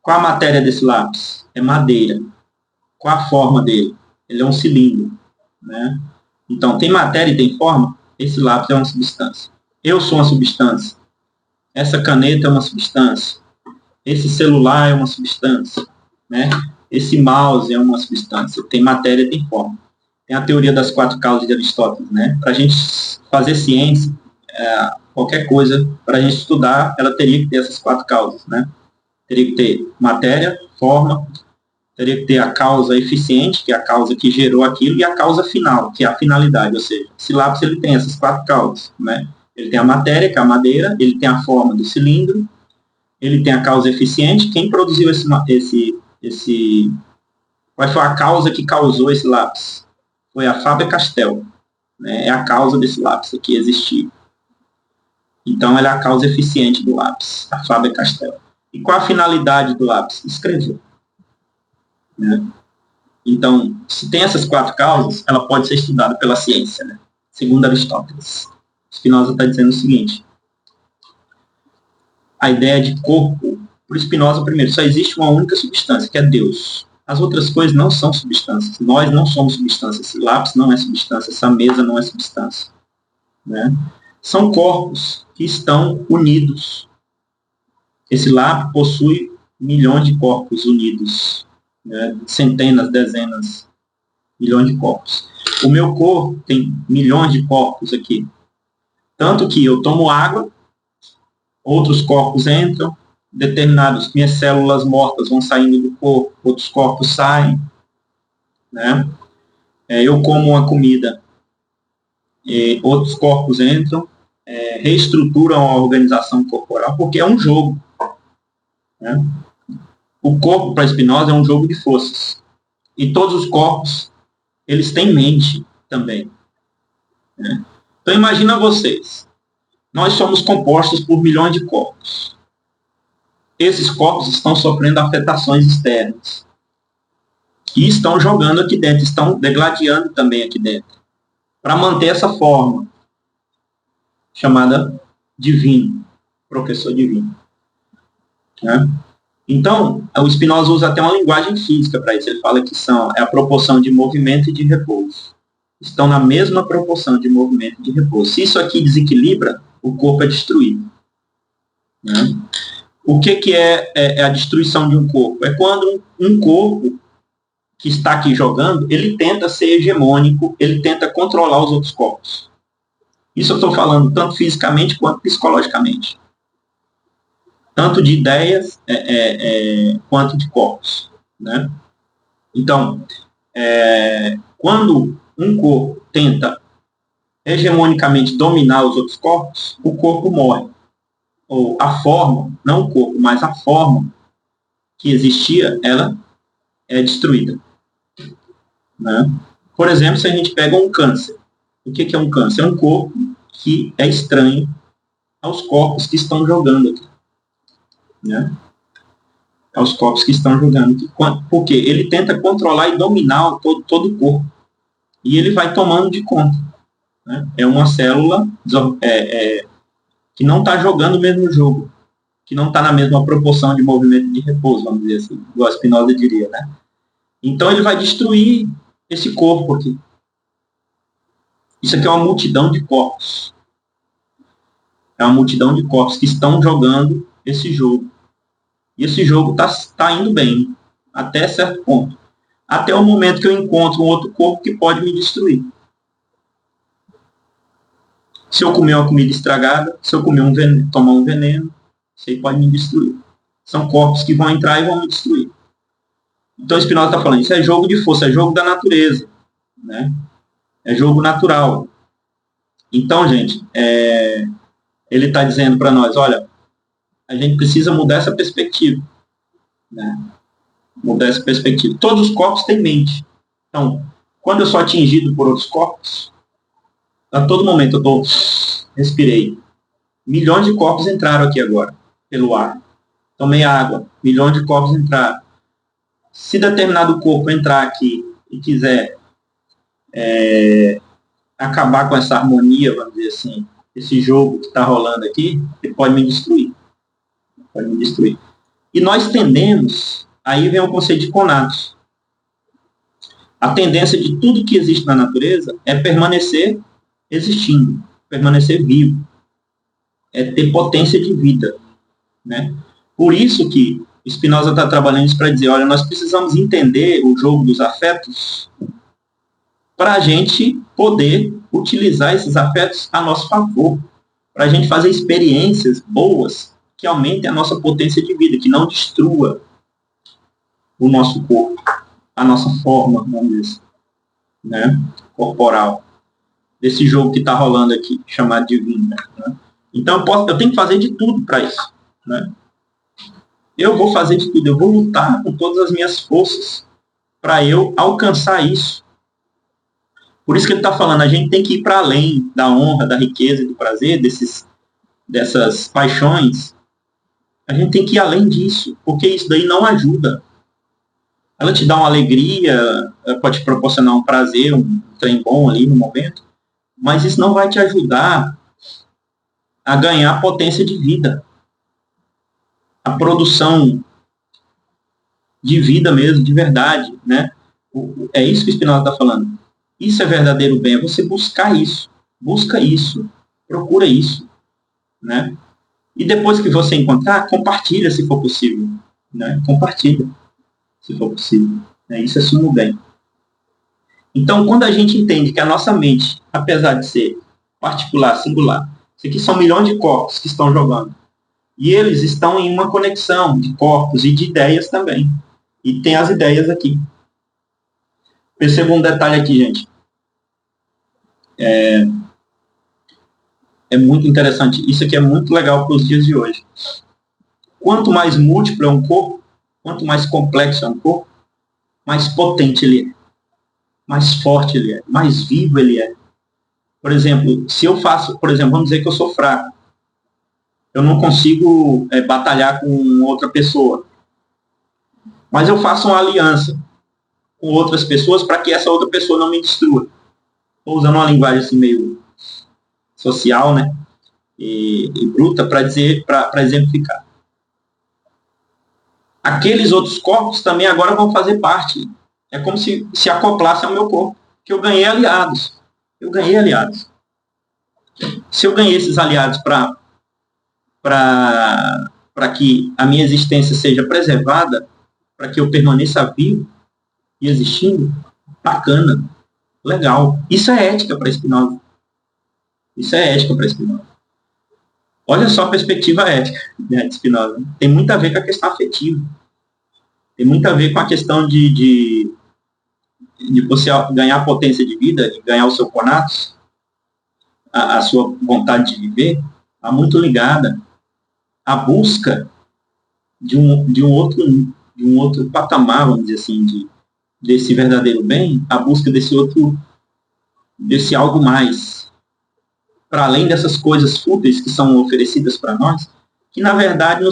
Qual a matéria desse lápis? É madeira. Qual a forma dele? Ele é um cilindro, né? Então, tem matéria e tem forma, esse lápis é uma substância. Eu sou uma substância. Essa caneta é uma substância. Esse celular é uma substância, né? Esse mouse é uma substância. Tem matéria e tem forma. Tem a teoria das 4 causas de Aristóteles, né? Para a gente fazer ciência, qualquer coisa, para a gente estudar, ela teria que ter essas 4 causas, né? Teria que ter matéria, forma, teria que ter a causa eficiente, que é a causa que gerou aquilo, e a causa final, que é a finalidade, ou seja, esse lápis ele tem essas 4 causas, né? Ele tem a matéria, que é a madeira, ele tem a forma do cilindro, ele tem a causa eficiente. Quem produziu qual foi a causa que causou esse lápis? Foi a Faber-Castell, né? É a causa desse lápis aqui existir. Então, ela é a causa eficiente do lápis, a Faber-Castell. E qual a finalidade do lápis? Escrever. Né? Então, se tem essas 4 causas, ela pode ser estudada pela ciência, né? Segundo Aristóteles. Spinoza está dizendo o seguinte, a ideia de corpo, por Spinoza, primeiro, só existe uma única substância, que é Deus. As outras coisas não são substâncias. Nós não somos substâncias. Esse lápis não é substância. Essa mesa não é substância. Né? São corpos que estão unidos. Esse lápis possui milhões de corpos unidos. Né? Centenas, dezenas, milhões de corpos. O meu corpo tem milhões de corpos aqui. Tanto que eu tomo água, outros corpos entram, minhas células mortas vão saindo do corpo, outros corpos saem, né? Eu como uma comida, outros corpos entram, reestruturam a organização corporal, porque é um jogo, né? O corpo, para Spinoza, é um jogo de forças, e todos os corpos, eles têm mente também, né? Então imagina vocês, nós somos compostos por milhões de corpos. Esses corpos estão sofrendo afetações externas. E estão jogando aqui dentro, estão degladiando também aqui dentro. Para manter essa forma, chamada divino, professor divino. Né? Então, o Spinoza usa até uma linguagem física para isso. Ele fala que é a proporção de movimento e de repouso. Estão na mesma proporção de movimento e de repouso. Se isso aqui desequilibra, o corpo é destruído. Né? O que é a destruição de um corpo? É quando um corpo que está aqui jogando, ele tenta ser hegemônico, ele tenta controlar os outros corpos. Isso eu estou falando tanto fisicamente quanto psicologicamente. Tanto de ideias quanto de corpos. Né? Então, quando um corpo tenta hegemonicamente dominar os outros corpos, o corpo morre. Ou a forma, não o corpo, mas a forma que existia, ela é destruída. Né? Por exemplo, se a gente pega um câncer. O que é um câncer? É um corpo que é estranho aos corpos que estão jogando aqui. Né? Aos corpos que estão jogando aqui. Porque ele tenta controlar e dominar todo o corpo. E ele vai tomando de conta. Né? É uma célula que não está jogando o mesmo jogo. Que não está na mesma proporção de movimento de repouso, vamos dizer assim. Igual a Spinoza diria. Né? Então ele vai destruir esse corpo aqui. Isso aqui é uma multidão de corpos. É uma multidão de corpos que estão jogando esse jogo. E esse jogo está indo bem, até certo ponto. Até o momento que eu encontro um outro corpo que pode me destruir. Se eu comer uma comida estragada, se eu comer tomar um veneno, isso aí pode me destruir. São corpos que vão entrar e vão me destruir. Então o Spinoza está falando, isso é jogo de força, é jogo da natureza. Né? É jogo natural. Então, gente, ele está dizendo para nós, olha, a gente precisa mudar essa perspectiva. Né? Mudar essa perspectiva. Todos os corpos têm mente. Então, quando eu sou atingido por outros corpos, a todo momento eu respirei. Milhões de corpos entraram aqui agora, pelo ar. Tomei água, milhões de corpos entraram. Se determinado corpo entrar aqui e quiser acabar com essa harmonia, vamos dizer assim, esse jogo que está rolando aqui, ele pode me destruir. Pode me destruir. E nós tendemos, aí vem o conceito de conatos. A tendência de tudo que existe na natureza é permanecer existindo, permanecer vivo, é ter potência de vida. Né? Por isso que Spinoza está trabalhando isso para dizer, olha, nós precisamos entender o jogo dos afetos para a gente poder utilizar esses afetos a nosso favor, para a gente fazer experiências boas que aumentem a nossa potência de vida, que não destrua o nosso corpo, a nossa forma, vamos dizer, né, corporal, desse jogo que está rolando aqui, chamado de vida. Né? Então eu tenho que fazer de tudo para isso. Né? Eu vou fazer de tudo, eu vou lutar com todas as minhas forças para eu alcançar isso. Por isso que ele está falando, a gente tem que ir para além da honra, da riqueza e do prazer, dessas paixões. A gente tem que ir além disso, porque isso daí não ajuda. Ela te dá uma alegria, pode te proporcionar um prazer, um trem bom ali no momento, mas isso não vai te ajudar a ganhar potência de vida. A produção de vida mesmo, de verdade. Né? É isso que o Spinoza está falando. Isso é verdadeiro bem, é você buscar isso. Busca isso. Procura isso. Né? E depois que você encontrar, compartilha se for possível. Né? Compartilha se for possível. Isso é sumo bem. Então, quando a gente entende que a nossa mente, apesar de ser particular, singular, isso aqui são milhões de corpos que estão jogando. E eles estão em uma conexão de corpos e de ideias também. E tem as ideias aqui. Perceba um detalhe aqui, gente. É muito interessante. Isso aqui é muito legal para os dias de hoje. Quanto mais múltiplo é um corpo, quanto mais complexo é um corpo, mais potente ele é. Mais forte ele é. Mais vivo ele é. Por exemplo, se eu faço... Por exemplo, vamos dizer que eu sou fraco. Eu não consigo batalhar com outra pessoa. Mas eu faço uma aliança com outras pessoas para que essa outra pessoa não me destrua. Estou usando uma linguagem assim meio social, né? E bruta para exemplificar. Aqueles outros corpos também agora vão fazer parte. É como se acoplasse ao meu corpo. Que eu ganhei aliados. Se eu ganhei esses aliados para que a minha existência seja preservada, para que eu permaneça vivo e existindo, bacana, legal. Isso é ética para Spinoza. Isso é ética para Spinoza. Olha só a perspectiva ética, né, de Spinoza. Tem muito a ver com a questão afetiva. Tem muito a ver com a questão de você ganhar potência de vida, de ganhar o seu conatos, a sua vontade de viver, está muito ligada à busca de um outro patamar, vamos dizer assim, desse verdadeiro bem, a busca desse algo mais, para além dessas coisas fúteis que são oferecidas para nós, que na verdade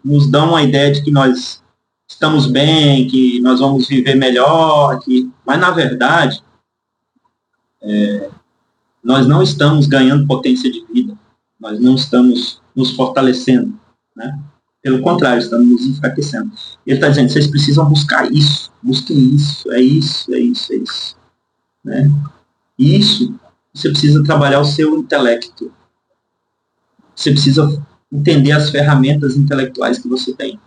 nos dão a ideia de que nós estamos bem, que nós vamos viver melhor, mas na verdade nós não estamos ganhando potência de vida, nós não estamos nos fortalecendo, né? Pelo contrário, estamos nos enfraquecendo. Ele está dizendo, vocês precisam buscar isso, busquem isso, é isso, é isso, é isso. Né? Isso, você precisa trabalhar o seu intelecto. Você precisa entender as ferramentas intelectuais que você tem.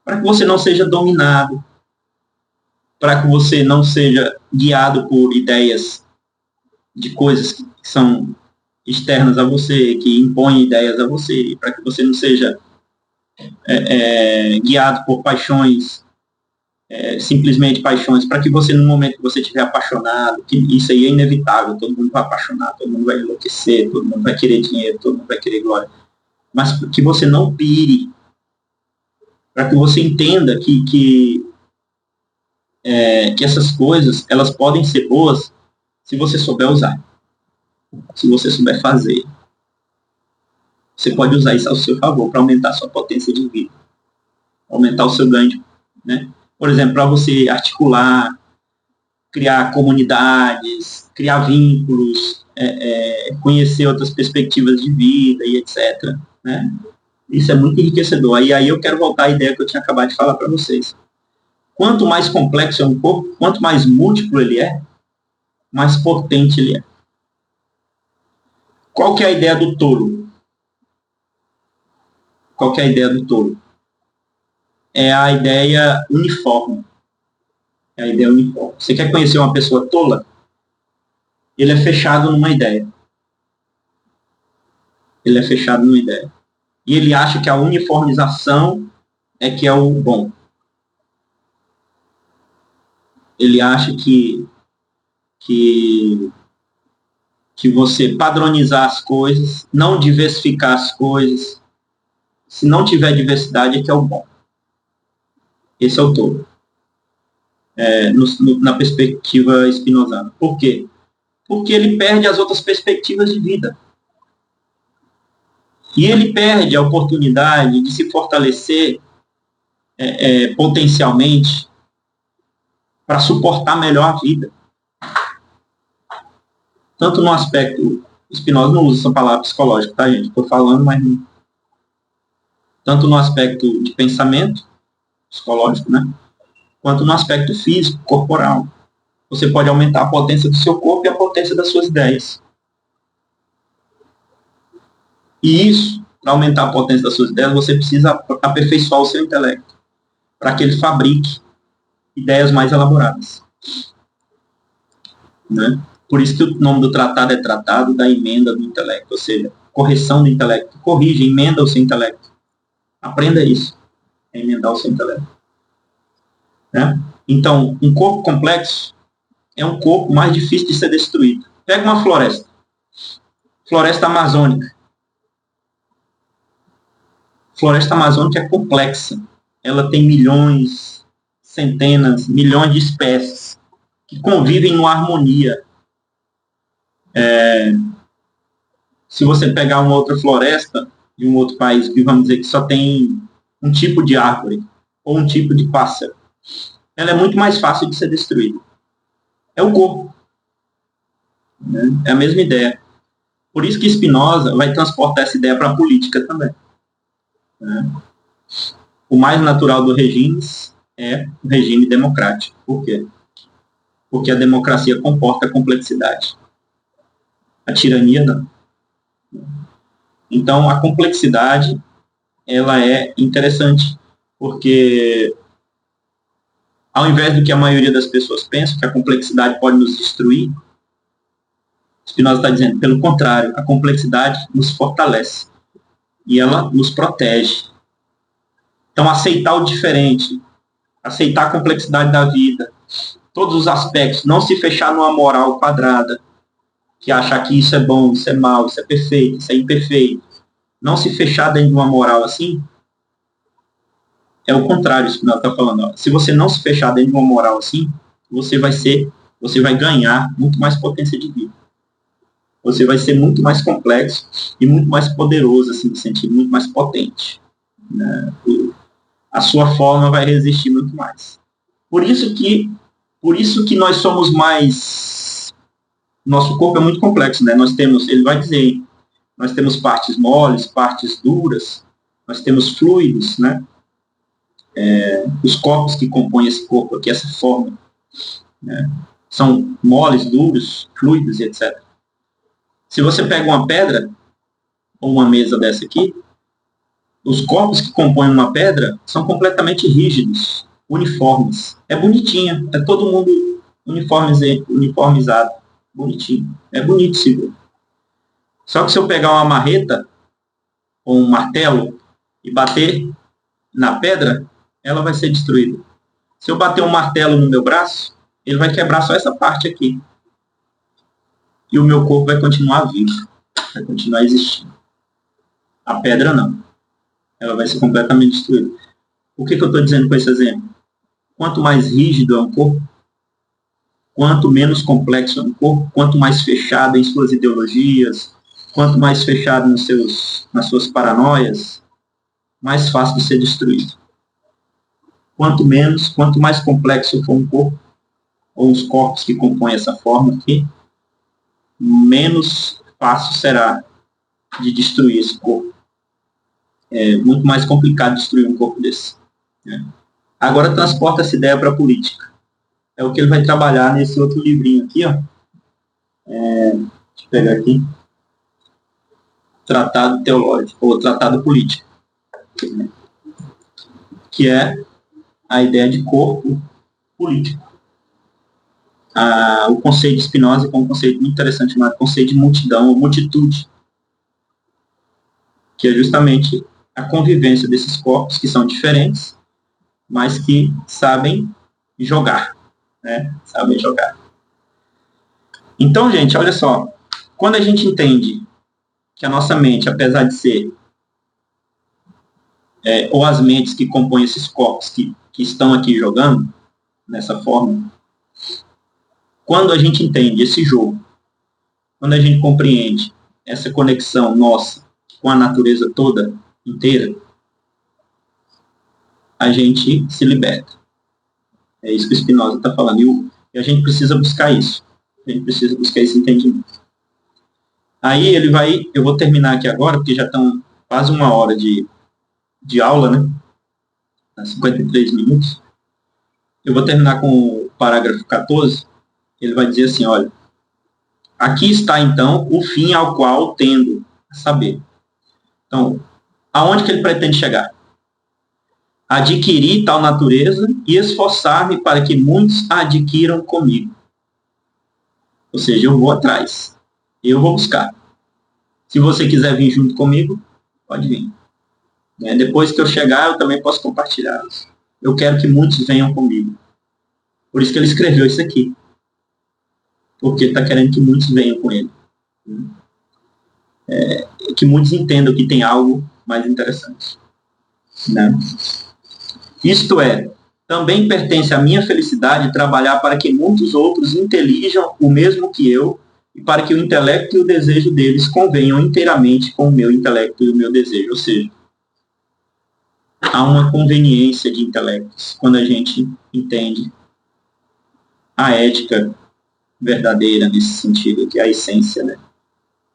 Para que você não seja dominado, para que você não seja guiado por ideias de coisas que são externas a você, que impõem ideias a você, para que você não seja guiado por paixões, simplesmente paixões, para que você, no momento que você estiver apaixonado, que isso aí é inevitável, todo mundo vai apaixonar, todo mundo vai enlouquecer, todo mundo vai querer dinheiro, todo mundo vai querer glória, mas que você não pire, para que você entenda que essas coisas, elas podem ser boas se você souber usar, se você souber fazer. Você pode usar isso ao seu favor para aumentar a sua potência de vida, aumentar o seu ganho, né? Por exemplo, para você articular, criar comunidades, criar vínculos, conhecer outras perspectivas de vida e etc. Né? Isso é muito enriquecedor. E aí eu quero voltar à ideia que eu tinha acabado de falar para vocês. Quanto mais complexo é um corpo, quanto mais múltiplo ele é, mais potente ele é. Qual que é a ideia do touro? Qual que é a ideia do touro? É a ideia uniforme. É a ideia uniforme. Você quer conhecer uma pessoa tola? Ele é fechado numa ideia. Ele é fechado numa ideia. E ele acha que a uniformização é que é o bom. Ele acha que você padronizar as coisas, não diversificar as coisas, se não tiver diversidade é que é o bom. Esse é o touro. Na perspectiva spinozana. Por quê? Porque ele perde as outras perspectivas de vida. E ele perde a oportunidade de se fortalecer potencialmente para suportar melhor a vida. Tanto no aspecto... Spinoza não usa essa palavra psicológica, tá, gente? Estou falando, mas... Tanto no aspecto de pensamento, psicológico, né? Quanto no aspecto físico, corporal. Você pode aumentar a potência do seu corpo e a potência das suas ideias. E isso, para aumentar a potência das suas ideias, você precisa aperfeiçoar o seu intelecto, para que ele fabrique ideias mais elaboradas. Né? Por isso que o nome do tratado é Tratado da Emenda do Intelecto, ou seja, correção do intelecto. Corrige, emenda o seu intelecto. Aprenda isso, emendar o seu intelecto. Né? Então, um corpo complexo é um corpo mais difícil de ser destruído. Pega uma floresta. Floresta amazônica. Floresta amazônica é complexa. Ela tem milhões, centenas, milhões de espécies que convivem numa harmonia. Se você pegar uma outra floresta de um outro país, vamos dizer que só tem um tipo de árvore ou um tipo de pássaro, ela é muito mais fácil de ser destruída. É o corpo. Né? É a mesma ideia. Por isso que Spinoza vai transportar essa ideia para a política também. Né? O mais natural do regime é o regime democrático. Por quê? Porque a democracia comporta a complexidade. A tirania não. Então, a complexidade, ela é interessante, porque ao invés do que a maioria das pessoas pensa, que a complexidade pode nos destruir, Spinoza está dizendo, pelo contrário, a complexidade nos fortalece e ela nos protege. Então, aceitar o diferente, aceitar a complexidade da vida, todos os aspectos, não se fechar numa moral quadrada, que achar que isso é bom, isso é mal, isso é perfeito, isso é imperfeito. Não se fechar dentro de uma moral assim, é o contrário, isso que nós está falando. Ó. Se você não se fechar dentro de uma moral assim, você vai ganhar muito mais potência de vida. Você vai ser muito mais complexo e muito mais poderoso, assim, de sentido, muito mais potente. Né? A sua forma vai resistir muito mais. Por isso que nós somos mais... Nosso corpo é muito complexo, né? Nós temos, ele vai dizer, nós temos partes moles, partes duras, nós temos fluidos, né? Os corpos que compõem esse corpo aqui, essa forma, né? São moles, duros, fluidos e etc. Se você pega uma pedra, ou uma mesa dessa aqui, os corpos que compõem uma pedra são completamente rígidos, uniformes. É bonitinha, é todo mundo uniformizado, bonitinho. É bonito se ver. Só que se eu pegar uma marreta ou um martelo e bater na pedra, ela vai ser destruída. Se eu bater um martelo no meu braço, ele vai quebrar só essa parte aqui. E o meu corpo vai continuar vivo, vai continuar existindo. A pedra não. Ela vai ser completamente destruída. O que eu estou dizendo com esse exemplo? Quanto mais rígido é um corpo, quanto menos complexo é um corpo, quanto mais fechado em suas ideologias, quanto mais fechado nas suas paranoias, mais fácil de ser destruído. Quanto mais complexo for um corpo, ou os corpos que compõem essa forma aqui, menos fácil será de destruir esse corpo. É muito mais complicado destruir um corpo desse. Né? Agora transporta essa ideia para a política. É o que ele vai trabalhar nesse outro livrinho aqui, ó. Deixa eu pegar aqui. Tratado Teológico, ou Tratado Político. Que é a ideia de corpo político. O conceito de Spinoza é um conceito muito interessante chamado conceito de multidão ou multitude, que é justamente a convivência desses corpos que são diferentes, mas que sabem jogar, né? Sabem jogar. Então, gente, olha só, quando a gente entende que a nossa mente, apesar de ser ou as mentes que compõem esses corpos que estão aqui jogando nessa forma, quando a gente entende esse jogo, quando a gente compreende essa conexão nossa com a natureza toda inteira, a gente se liberta. É isso que o Spinoza está falando. E a gente precisa buscar isso. A gente precisa buscar esse entendimento. Aí eu vou terminar aqui agora, porque já estão quase 1 hora de aula, né? 53 minutos. Eu vou terminar com o parágrafo 14. Ele vai dizer assim, olha, aqui está, então, o fim ao qual tendo a saber. Então, aonde que ele pretende chegar? Adquirir tal natureza e esforçar-me para que muitos a adquiram comigo. Ou seja, eu vou atrás. Eu vou buscar. Se você quiser vir junto comigo, pode vir. Depois que eu chegar, eu também posso compartilhar isso. Eu quero que muitos venham comigo. Por isso que ele escreveu isso aqui. Porque ele está querendo que muitos venham com ele. Que muitos entendam que tem algo mais interessante. Né? Isto é, também pertence à minha felicidade trabalhar para que muitos outros intelijam o mesmo que eu e para que o intelecto e o desejo deles convenham inteiramente com o meu intelecto e o meu desejo. Ou seja, há uma conveniência de intelectos quando a gente entende a ética verdadeira nesse sentido, que é a essência, né?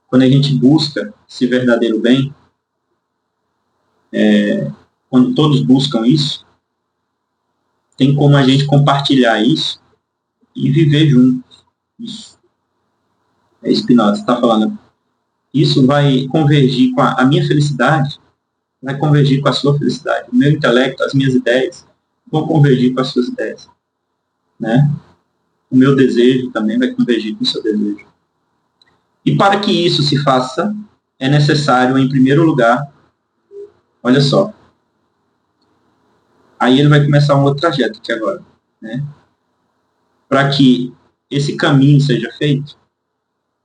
Quando a gente busca esse verdadeiro bem, quando todos buscam isso, tem como a gente compartilhar isso e viver juntos. Isso. É Spinoza está falando. isso vai convergir com a minha felicidade, vai convergir com a sua felicidade. O meu intelecto, as minhas ideias, vão convergir com as suas ideias. Né? O meu desejo também vai convergir com o seu desejo. E para que isso se faça, é necessário, em primeiro lugar, olha só, aí ele vai começar um outro trajeto aqui agora, né? Para que esse caminho seja feito,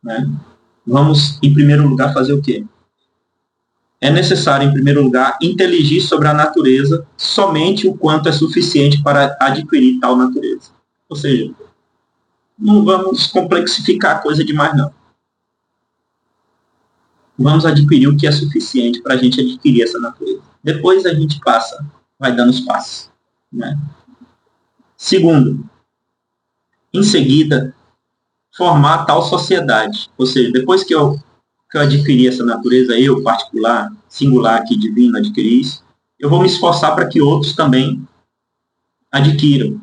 né? Vamos, em primeiro lugar, fazer o quê? É necessário, em primeiro lugar, inteligir sobre a natureza somente o quanto é suficiente para adquirir tal natureza. Ou seja, não vamos complexificar a coisa demais, não. Vamos adquirir o que é suficiente para a gente adquirir essa natureza. Depois a gente vai dando os passos. Né? Segundo, em seguida, formar tal sociedade. Ou seja, depois que eu adquiri essa natureza, eu, particular, singular, aqui, divino, adquiri isso, eu vou me esforçar para que outros também adquiram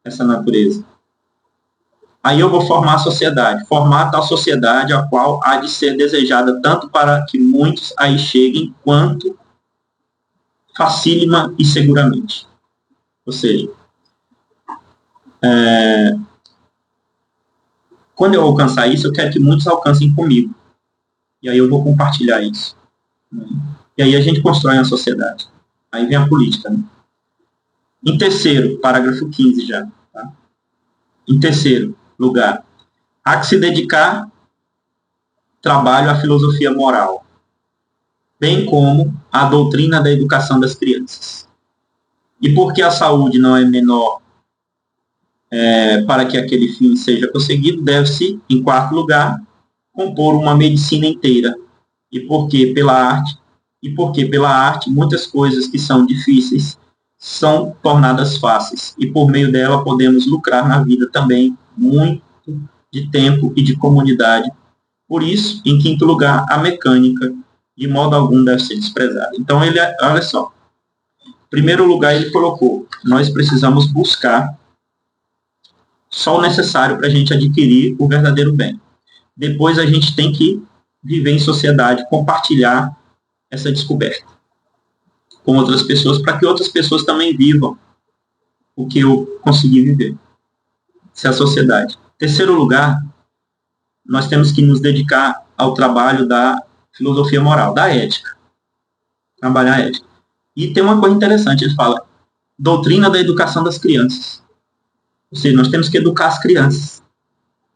essa natureza. Aí eu vou formar a sociedade, formar tal sociedade a qual há de ser desejada tanto para que muitos aí cheguem, quanto facílima e seguramente. Ou seja, quando eu alcançar isso, eu quero que muitos alcancem comigo. E aí eu vou compartilhar isso. Né? E aí a gente constrói uma sociedade. Aí vem a política. Né? Em terceiro, parágrafo 15 já. Tá? Em terceiro lugar, há que se dedicar trabalho à filosofia moral, bem como à doutrina da educação das crianças. E porque a saúde não é menor para que aquele fim seja conseguido, deve-se, em quarto lugar, compor uma medicina inteira. E porque pela arte muitas coisas que são difíceis são tornadas fáceis. E por meio dela podemos lucrar na vida também muito de tempo e de comunidade. Por isso, em quinto lugar, a mecânica, de modo algum, deve ser desprezada. Então, olha só. Em primeiro lugar, ele colocou, nós precisamos buscar só o necessário para a gente adquirir o verdadeiro bem. Depois, a gente tem que viver em sociedade, compartilhar essa descoberta com outras pessoas, para que outras pessoas também vivam o que eu consegui viver. Essa é a sociedade. Em terceiro lugar, nós temos que nos dedicar ao trabalho da filosofia moral, da ética. Trabalhar a ética. E tem uma coisa interessante, ele fala, doutrina da educação das crianças. Ou seja, nós temos que educar as crianças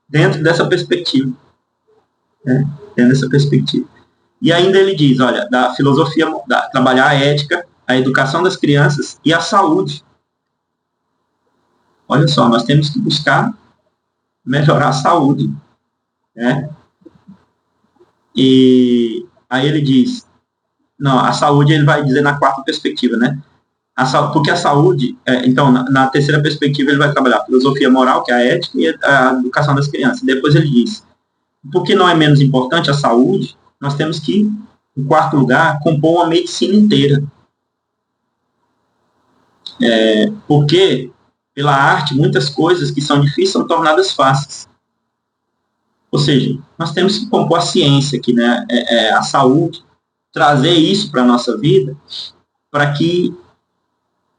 dentro dessa perspectiva. Né? Dentro dessa perspectiva. E ainda ele diz, olha, da filosofia, trabalhar a ética, a educação das crianças e a saúde. Olha só, nós temos que buscar melhorar a saúde. Né? E aí ele diz, não, a saúde ele vai dizer na quarta perspectiva, né? Porque a saúde, então, na terceira perspectiva ele vai trabalhar a filosofia moral, que é a ética, e a educação das crianças. Depois ele diz, porque não é menos importante a saúde, nós temos que, em quarto lugar, compor uma medicina inteira. Porque, pela arte, muitas coisas que são difíceis são tornadas fáceis. Ou seja, nós temos que compor a ciência aqui, né? A saúde, trazer isso para a nossa vida, para que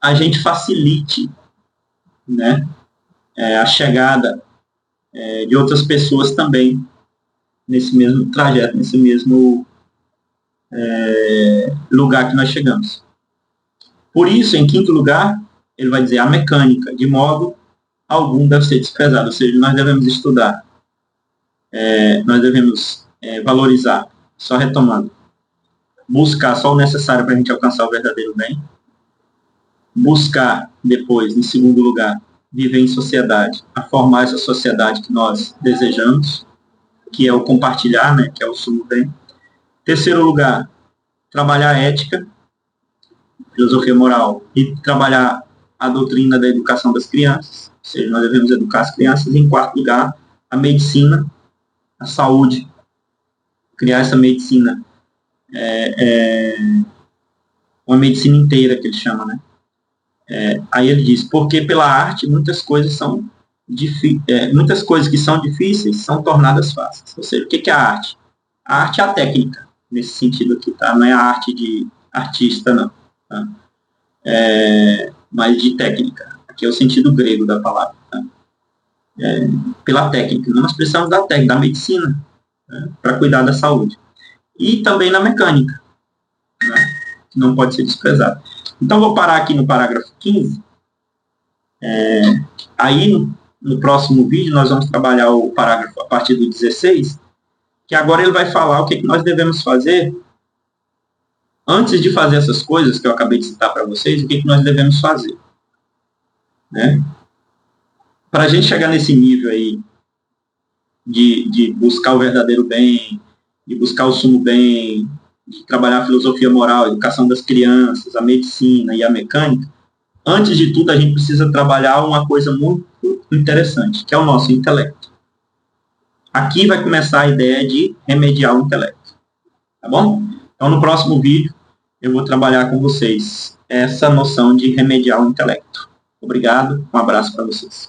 a gente facilite, né? A chegada de outras pessoas também nesse mesmo trajeto, nesse mesmo lugar que nós chegamos. Por isso, em quinto lugar, ele vai dizer a mecânica, de modo algum deve ser desprezado, ou seja, nós devemos estudar, nós devemos valorizar, só retomando, buscar só o necessário para a gente alcançar o verdadeiro bem, buscar depois, em segundo lugar, viver em sociedade, a formar essa sociedade que nós desejamos, que é o compartilhar, né, que é o sumo bem. Terceiro lugar, trabalhar a ética, filosofia moral, e trabalhar a doutrina da educação das crianças, ou seja, nós devemos educar as crianças. Em quarto lugar, a medicina, a saúde, criar essa medicina, uma medicina inteira, que ele chama, né? Aí ele diz, porque pela arte muitas coisas muitas coisas que são difíceis são tornadas fáceis. Ou seja, o que é a arte? A arte é a técnica, nesse sentido aqui, tá? Não é a arte de artista, não. Tá? Mas de técnica. Aqui é o sentido grego da palavra. Tá? Pela técnica. Nós precisamos da técnica, da medicina, né? Para cuidar da saúde. E também na mecânica, né? Que não pode ser desprezado. Então, vou parar aqui no parágrafo 15. Aí, no próximo vídeo, nós vamos trabalhar o parágrafo a partir do 16, que agora ele vai falar o que nós devemos fazer antes de fazer essas coisas que eu acabei de citar para vocês, o que nós devemos fazer. Né? Para a gente chegar nesse nível aí de buscar o verdadeiro bem, de buscar o sumo bem, de trabalhar a filosofia moral, a educação das crianças, a medicina e a mecânica, antes de tudo a gente precisa trabalhar uma coisa muito interessante, que é o nosso intelecto. Aqui vai começar a ideia de remediar o intelecto. Tá bom? Então, no próximo vídeo, eu vou trabalhar com vocês essa noção de remediar o intelecto. Obrigado, um abraço para vocês.